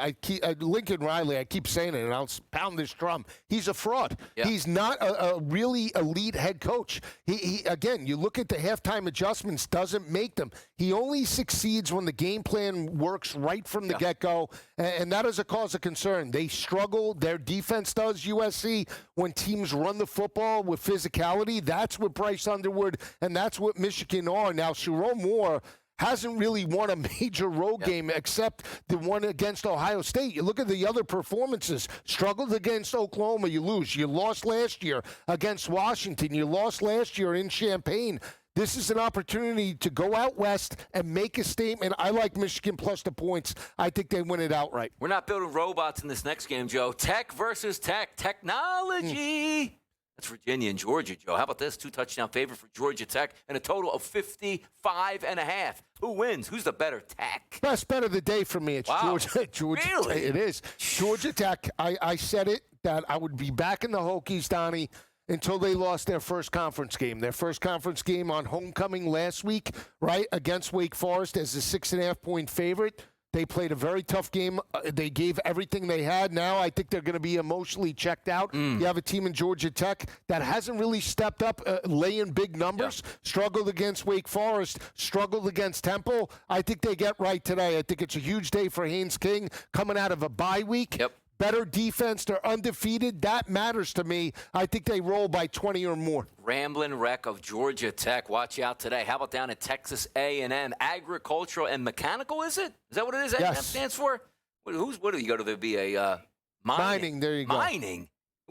S2: Lincoln Riley, I keep saying it, and I'll pound this drum. He's a fraud. Yeah. He's not a really elite head coach. He again, you look at the halftime adjustments, doesn't make them. He only succeeds when the game plan works right from the get-go, and that is a cause of concern. They struggle. Their defense does, USC, when teams run the football with physicality. That's what Bryce Underwood and that's what Michigan are. Now, Sharon Moore hasn't really won a major road game except the one against Ohio State. You look at the other performances. Struggled against Oklahoma, you lose. You lost last year against Washington. You lost last year in Champaign. This is an opportunity to go out west and make a statement. I like Michigan plus the points. I think they win it outright.
S1: We're not building robots in this next game, Joe. Tech versus Tech. Technology. That's Virginia and Georgia, Joe. How about this? 2-touchdown favorite for Georgia Tech and a total of 55.5. Who wins? Who's the better Tech?
S2: Best bet of the day for me. It's Georgia.
S1: Really?
S2: It is. Georgia Tech. I said it that I would be back in the Hokies, Donnie, until they lost their first conference game. Their first conference game on homecoming last week, right, against Wake Forest as a 6.5-point favorite. They played a very tough game. They gave everything they had. Now I think they're going to be emotionally checked out. You have a team in Georgia Tech that hasn't really stepped up, laying big numbers, struggled against Wake Forest, struggled against Temple. I think they get right today. I think it's a huge day for Haynes King coming out of a bye week. Better defense. They're undefeated. That matters to me. I think they roll by 20 or more.
S1: Rambling wreck of Georgia Tech. Watch out today. How about down at Texas A&M? Agricultural and mechanical, is it? Is that what it is? A&M stands for? What do you go to? There be a
S2: mining. There you go.
S1: Mining.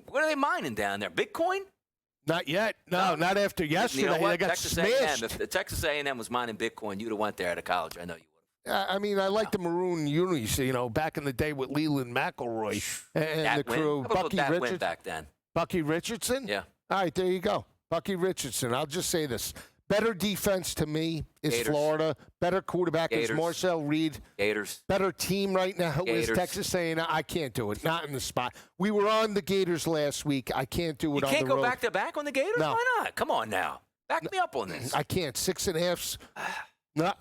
S1: What are they mining down there? Bitcoin?
S2: Not yet. No, not after yesterday.
S1: You know what?
S2: They got
S1: Texas
S2: smashed.
S1: A&M. If Texas A&M was mining Bitcoin, you'd have went there out of college. I know you would.
S2: I mean, I like the maroon unis, back in the day with Leland McElroy and the crew.
S1: Bucky Richardson back then.
S2: Bucky Richardson?
S1: Yeah.
S2: All right, there you go. Bucky Richardson. I'll just say this. Better defense to me is Florida. Better quarterback is Marcel Reed.
S1: Gators.
S2: Better team right now is Texas A&M. I can't do it. Not in the spot. We were on the Gators last week. I can't do it on the road.
S1: You can't go back-to-back on the Gators?
S2: No.
S1: Why not? Come on now. Back me up on this.
S2: I can't. 6.5s. No.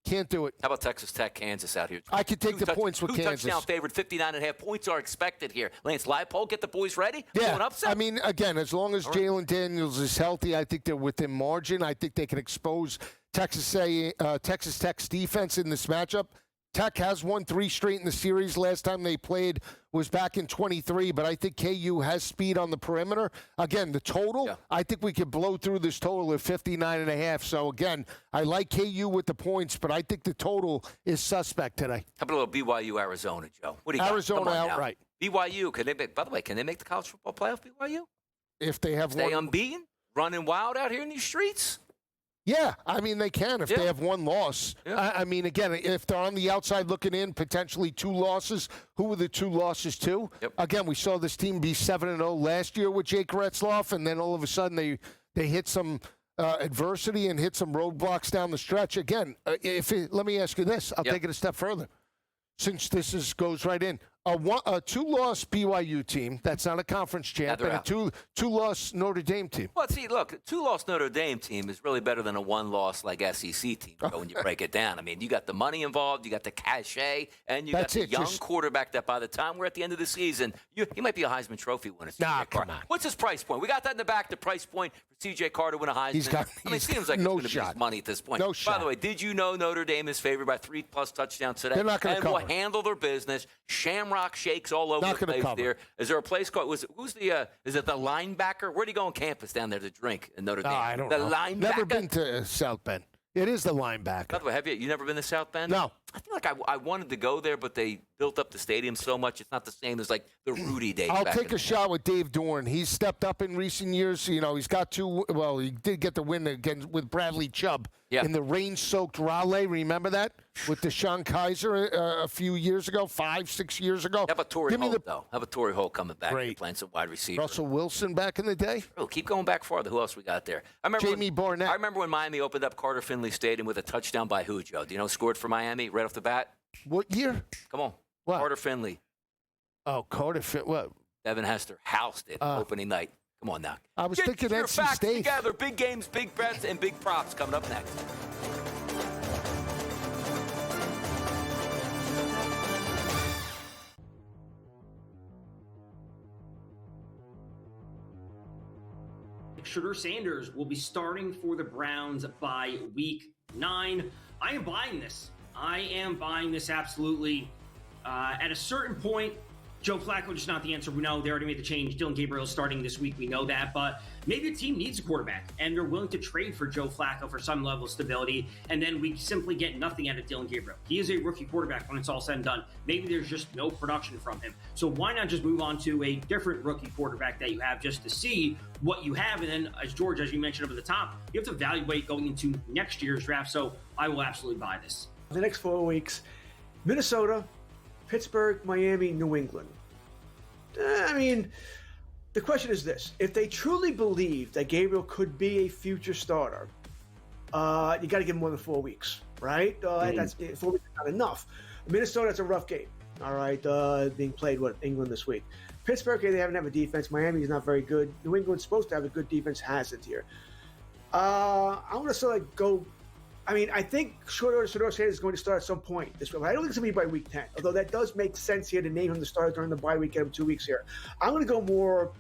S2: Can't do it.
S1: How about Texas Tech, Kansas out here?
S2: I could take the points with Kansas.
S1: Touchdown favorite, 59.5 points are expected here. Lance Leipold, get the boys ready.
S2: Yeah,
S1: upset.
S2: I mean, again, as long as Jalen Daniels is healthy, I think they're within margin. I think they can expose Texas Tech's defense in this matchup. Tech has won 3 straight in the series. Last time they played was back in 23, but I think KU has speed on the perimeter. Again, the total, I think we could blow through this total at 59.5. So, again, I like KU with the points, but I think the total is suspect today.
S1: How about a little BYU Arizona, Joe? What do you got?
S2: Arizona outright.
S1: BYU, by the way, can they make the college football playoff, BYU?
S2: If they have
S1: Stay unbeaten? Running wild out here in these streets?
S2: Yeah, I mean, they can if they have one loss.
S1: Yeah.
S2: I mean, again, if they're on the outside looking in, potentially 2 losses, who were the 2 losses to? Again, we saw this team be 7-0 last year with Jake Retzloff, and then all of a sudden they hit some adversity and hit some roadblocks down the stretch. Again, let me ask you this. I'll take it a step further. Since this goes right in, a 2-loss BYU team that's not a conference champ, and a 2-loss Notre Dame team.
S1: Well, see, look, a 2-loss Notre Dame team is really better than a 1-loss like SEC team. When you break it down, I mean, you got the money involved, you got the cachet, and you got the young quarterback that by the time we're at the end of the season, he might be a Heisman Trophy winner.
S2: Nah, come on.
S1: What's his price point? We got that in the back. The price point for C.J. Carter to win a Heisman. It seems like
S2: no
S1: it's going to be his money at this point.
S2: No shot.
S1: By the way, did you know Notre Dame is favored by 3+ touchdowns today?
S2: They're not going to cover.
S1: And will handle their business. Shamrock shakes all over the place there. Is there a place called, is it the linebacker? Where do you go on campus down there to drink in Notre Dame?
S2: I don't
S1: know.
S2: Never been to South Bend. It is the linebacker.
S1: By the way, have you never been to South Bend?
S2: No.
S1: I feel like I wanted to go there, but they built up the stadium so much it's not the same as like the Rudy days.
S2: I'll
S1: back
S2: take
S1: in
S2: a
S1: the
S2: shot with Dave Dorn. He's stepped up in recent years. You know, he's got two. Well, he did get the win again with Bradley Chubb in the rain-soaked Raleigh. Remember that with Deshaun Kaiser a few years ago, 5-6 years ago.
S1: How about Torrey Holt, though? How about Torrey Holt coming back and playing some wide receiver?
S2: Russell Wilson back in the day.
S1: Oh, keep going back farther. Who else we got there? I remember
S2: Jamie Barnett.
S1: I remember when Miami opened up Carter Finley Stadium with a touchdown by who, Joe? Do you know who scored for Miami right off the bat?
S2: What year?
S1: Come on.
S2: What?
S1: Carter Finley.
S2: Oh, Carter Finley. What?
S1: Devin Hester housed it opening night. Come on now.
S2: I was thinking
S1: Get your
S2: NC
S1: facts
S2: State.
S1: together. Big games, big bets, and big props coming up next.
S8: Shedeur Sanders will be starting for the Browns by week 9. I am buying this. I am buying this absolutely. At a certain point, Joe Flacco just not the answer. We know they already made the change. Dylan Gabriel is starting this week. We know that. But maybe a team needs a quarterback, and they're willing to trade for Joe Flacco for some level of stability, and then we simply get nothing out of Dylan Gabriel. He is a rookie quarterback when it's all said and done. Maybe there's just no production from him. So why not just move on to a different rookie quarterback that you have just to see what you have? And then, as George, as you mentioned up at the top, you have to evaluate going into next year's draft. So I will absolutely buy this.
S9: The next 4 weeks, Minnesota, Pittsburgh, Miami, New England. I mean, the question is this. If they truly believe that Gabriel could be a future starter, you got to give him more than 4 weeks, right? That's 4 weeks is not enough. Minnesota, that's a rough game, all right, being played, England this week. Pittsburgh, they haven't have a defense. Miami is not very good. New England's supposed to have a good defense, has it here. I want to sort of go. I mean, I think Shedeur Sanders is going to start at some point this week. I don't think it's going to be by week 10, although that does make sense here to name him the starter during the bye week, get him 2 weeks here. I'm going to go more,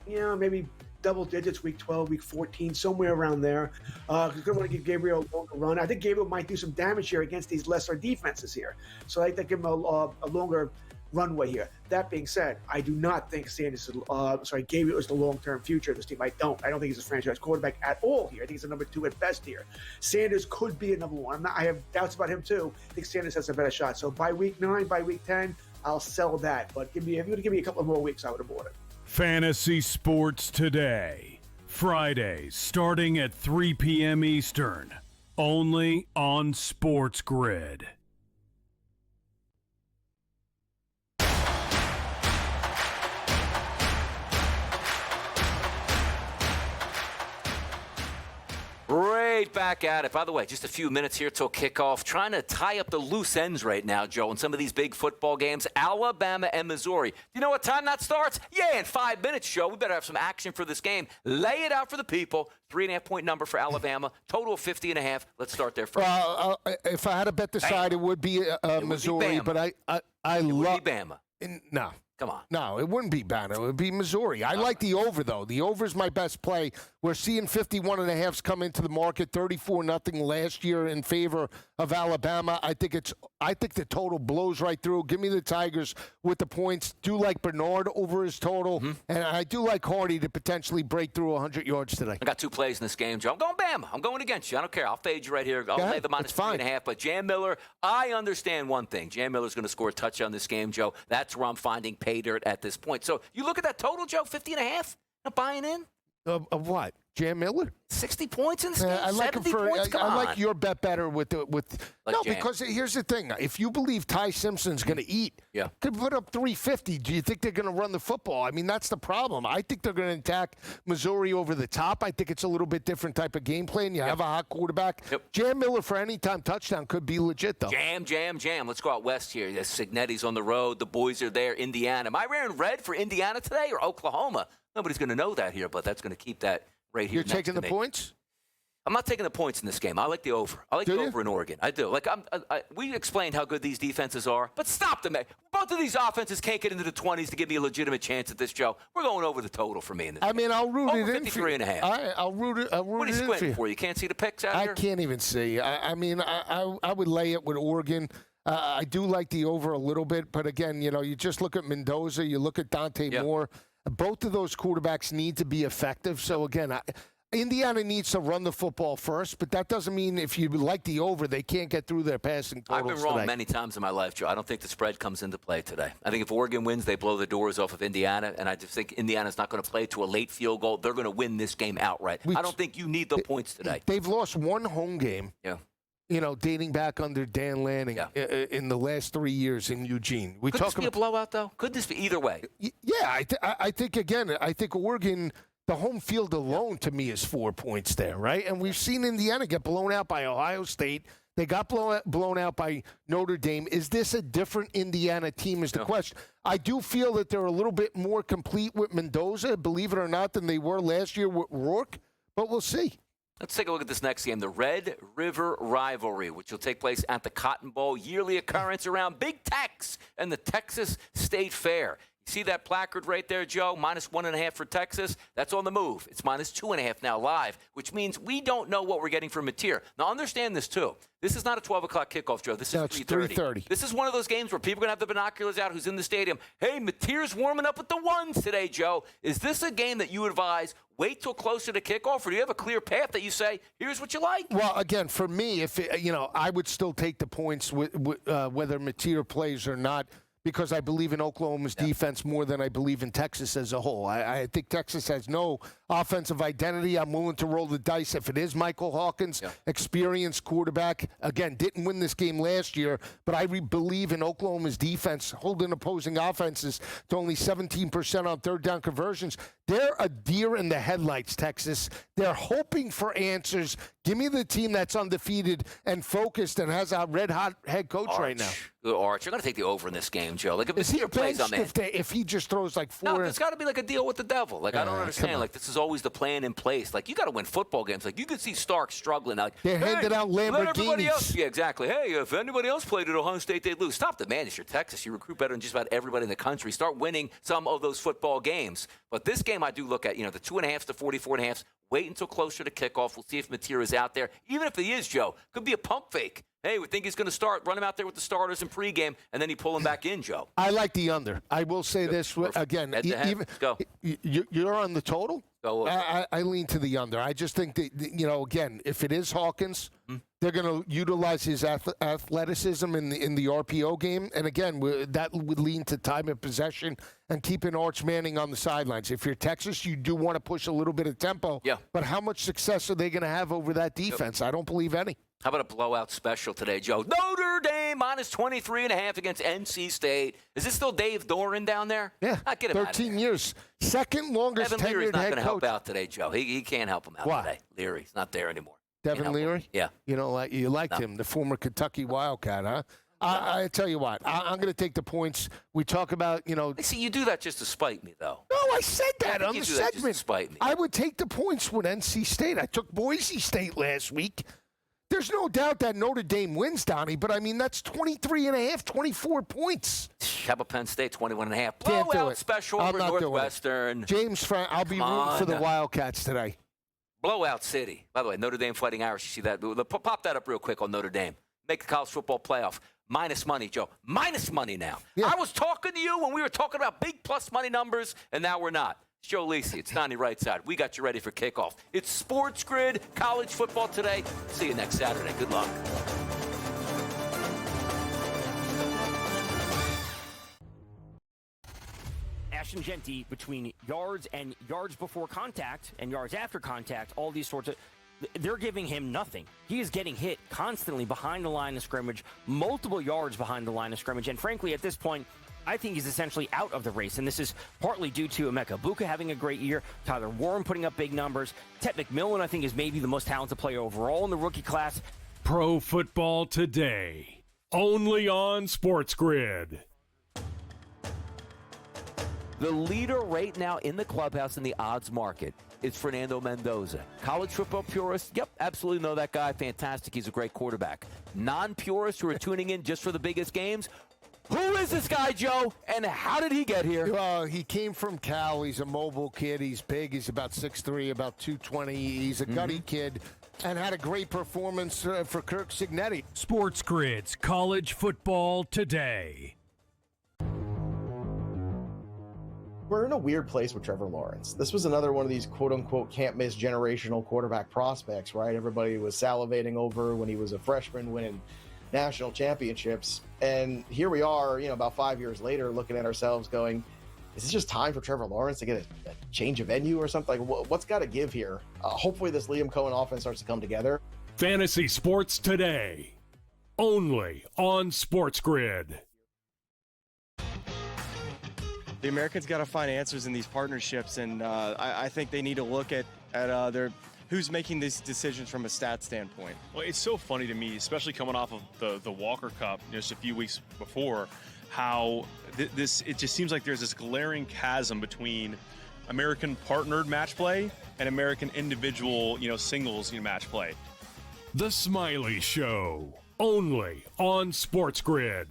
S9: maybe double digits, week 12, week 14, somewhere around there. Because I want to give Gabriel a longer run. I think Gabriel might do some damage here against these lesser defenses here. So I think give him a longer runway here. That being said, I do not think Gabriel is the long-term future of this team. I don't think he's a franchise quarterback at all here. I think he's a number 2 at best here. Sanders could be a number 1. I have doubts about him too. I think Sanders has a better shot. So by week 9, by week 10, I'll sell that. But if you were to give me a couple more weeks, I would have bought it.
S5: Fantasy Sports Today, Fridays starting at 3 p.m. Eastern, only on SportsGrid.
S1: Right back at it. By the way, just a few minutes here till kickoff. Trying to tie up the loose ends right now, Joe, in some of these big football games. Alabama and Missouri. Do you know what time that starts? Yeah, in 5 minutes, Joe. We better have some action for this game. Lay it out for the people. 3.5-point number for Alabama. Total of 50.5. Let's start there first.
S2: If I had to bet the side, it would be Missouri. But I love
S1: Bama.
S2: No.
S1: Come on.
S2: No, it wouldn't be Bama. It would be Missouri. I like the over, though. The over is my best play. We're seeing 51.5s come into the market, 34-0 last year in favor of Alabama. I think the total blows right through. Give me the Tigers with the points. Do like Bernard over his total, and I do like Hardy to potentially break through 100 yards today.
S1: I got 2 plays in this game, Joe. I'm going Bama. I'm going against you. I don't care. I'll fade you right here. I'll lay the minus 3.5. But Jam Miller, I understand one thing. Jam Miller's going to score a touchdown this game, Joe. That's where I'm finding pay dirt at this point. So you look at that total, Joe, 50.5. Not buying in?
S2: Of what? Jam Miller?
S1: 60 points in this game?
S2: I like
S1: 70 points?
S2: I like your bet better with
S1: Jam.
S2: because here's the thing. If you believe Ty Simpson's going to eat, could put up 350. Do you think they're going to run the football? I mean, that's the problem. I think they're going to attack Missouri over the top. I think it's a little bit different type of game plan. You have a hot quarterback. Jam Miller for any time touchdown could be legit, though.
S1: Jam. Let's go out west here. Signetti's on the road. The boys are there. Indiana. Am I wearing red for Indiana today or Oklahoma? Nobody's going to know that here, but that's going to keep that right here.
S2: You're taking the points?
S1: I'm not taking the points in this game. I like the over. I like the over in Oregon. I do. We explained how good these defenses are, but stop them. Both of these offenses can't get into the 20s to give me a legitimate chance at this, Joe. We're going over the total for me in this game.
S2: I'll root
S1: over
S2: it in.
S1: 53.5.
S2: I'll root it.
S1: What are you squinting for? You can't see the picks out here?
S2: I can't even see. I would lay it with Oregon. I do like the over a little bit, but again, you just look at Mendoza, you look at Dante Moore. Both of those quarterbacks need to be effective. So again, Indiana needs to run the football first, but that doesn't mean if you like the over, they can't get through their passing totals
S1: I've been wrong
S2: today.
S1: many times in my life, Joe. I don't think the spread comes into play today. I think if Oregon wins, they blow the doors off of Indiana, and I just think Indiana's not going to play to a late field goal. They're going to win this game outright. I don't think you need the points today.
S2: They've lost one home game.
S1: Yeah.
S2: Dating back under Dan Lanning in the last 3 years in Eugene.
S1: Could this be a blowout, though? Could this be either way?
S2: Yeah, I think Oregon, the home field alone to me is 4 points there, right? And we've seen Indiana get blown out by Ohio State. They got blown out by Notre Dame. Is this a different Indiana team is the question. I do feel that they're a little bit more complete with Mendoza, believe it or not, than they were last year with Rourke, but we'll see.
S1: Let's take a look at this next game, the Red River Rivalry, which will take place at the Cotton Bowl, yearly occurrence around Big Tex and the Texas State Fair. You see that placard right there, Joe? -1.5 for Texas. That's on the move. It's -2.5 now live, which means we don't know what we're getting from Mateer. Now, understand this, too. This is not a 12 o'clock kickoff, Joe. This is 3:30. This is one of those games where people are going to have the binoculars out who's in the stadium. Hey, Mateer's warming up with the ones today, Joe. Is this a game that you advise wait till closer to kickoff, or do you have a clear path that you say, here's what you like?
S2: Well, again, for me, I would still take the points whether Mateer plays or not, because I believe in Oklahoma's defense more than I believe in Texas as a whole. I think Texas has no offensive identity. I'm willing to roll the dice if it is Michael Hawkins, experienced quarterback. Again, didn't win this game last year, but I believe in Oklahoma's defense, holding opposing offenses to only 17% on third down conversions. They're a deer in the headlights, Texas. They're hoping for answers. Give me the team that's undefeated and focused and has a red-hot head coach right now.
S1: Arch, you're going to take the over in this game, Joe. Like, if Mateer plays on that,
S2: if he just throws like 4?
S1: No, there's got to be like a deal with the devil. Like, I don't understand. Like, this is always the plan in place. Like, you got to win football games. Like, you could see Stark struggling. Like,
S2: they're handing out Lamborghinis.
S1: Yeah, exactly. Hey, if anybody else played at Ohio State, they'd lose. Stop the madness. You're Texas. You recruit better than just about everybody in the country. Start winning some of those football games. But this game, I do look at, the 2.5s to 44.5s. Wait until closer to kickoff. We'll see if Mateer is out there. Even if he is, Joe, could be a pump fake. Hey, we think he's going to start, run him out there with the starters in pregame, and then he pull him back in, Joe.
S2: I like the under. I will say this again.
S1: Let's go.
S2: You're on the total?
S1: Go.
S2: I lean to the under. I just think that, again, if it is Hawkins, they're going to utilize his athleticism in the RPO game. And, again, that would lean to time of possession and keeping Arch Manning on the sidelines. If you're Texas, you do want to push a little bit of tempo.
S1: Yeah.
S2: But how much success are they going to have over that defense? I don't believe any.
S1: How about a blowout special today, Joe? Notre Dame -23.5 against NC State. Is this still Dave Doran down there?
S2: Yeah,
S1: get him
S2: 13 years. Second longest
S1: Evan Leary's
S2: tenured
S1: not
S2: head
S1: going to
S2: coach.
S1: help out today, Joe. He can't help him out today. Leary's not there anymore.
S2: Devin Leary?
S1: Yeah.
S2: You liked him, the former Kentucky Wildcat, huh? I tell you what, I'm going to take the points. We talk about,
S1: See, you do that just to spite me, though.
S2: No, I said that on the
S1: do that just to
S2: segment.
S1: spite me.
S2: I would take the points with NC State. I took Boise State last week. There's no doubt that Notre Dame wins, Donnie, but, that's 23.5, 24 points.
S1: How about Penn State, 21.5?
S2: Can't do
S1: Blowout
S2: it.
S1: special
S2: I'm
S1: over
S2: not doing it.
S1: Northwestern.
S2: James Frank, I'll be rooting for the Wildcats today.
S1: Blowout City. By the way, Notre Dame Fighting Irish. You see that? Pop that up real quick on Notre Dame. Make the college football playoff. Minus money, Joe. Minus money now.
S2: Yeah.
S1: I was talking to you when we were talking about big plus money numbers, and now we're not. It's Joe Lisi. It's Donnie Rightside. We got you ready for kickoff. It's SportsGrid, college football today. See you next Saturday. Good luck.
S10: Ashton Genty, between yards and yards before contact and yards after contact, all these sorts of... They're giving him nothing. He is getting hit constantly behind the line of scrimmage, multiple yards behind the line of scrimmage, and frankly, at this point, I think he's essentially out of the race, and this is partly due to Emeka Buka having a great year, Tyler Warren putting up big numbers. Tet McMillan, I think, is maybe the most talented player overall in the rookie class.
S5: Pro Football Today, only on SportsGrid.
S1: The leader right now in the clubhouse in the odds market is Fernando Mendoza. College football purists, yep, absolutely know that guy. Fantastic. He's a great quarterback. Non-purists who are tuning in just for the biggest games, who is this guy, Joe, and how did he get here?
S2: Well, he came from Cal. He's a mobile kid. He's big. He's about 6'3", about 220. He's a gutty kid and had a great performance for Kirk Cignetti.
S5: SportsGrid's College Football Today.
S11: we're in a weird place with Trevor Lawrence. This was another one of these quote-unquote can't-miss generational quarterback prospects, right? Everybody was salivating over when he was a freshman winning national championships. And here we are, about 5 years later, looking at ourselves going, is it just time for Trevor Lawrence to get a change of venue or something? Like, what's got to give here? Hopefully this Liam Cohen offense starts to come together.
S5: Fantasy Sports Today, only on SportsGrid.
S12: The Americans got to find answers in these partnerships, and I think they need to look at their who's making these decisions from a stat standpoint.
S13: Well, it's so funny to me, especially coming off of the Walker Cup just a few weeks before, how it just seems like there's this glaring chasm between American partnered match play and American individual, singles match play.
S5: The Smiley Show, only on SportsGrid.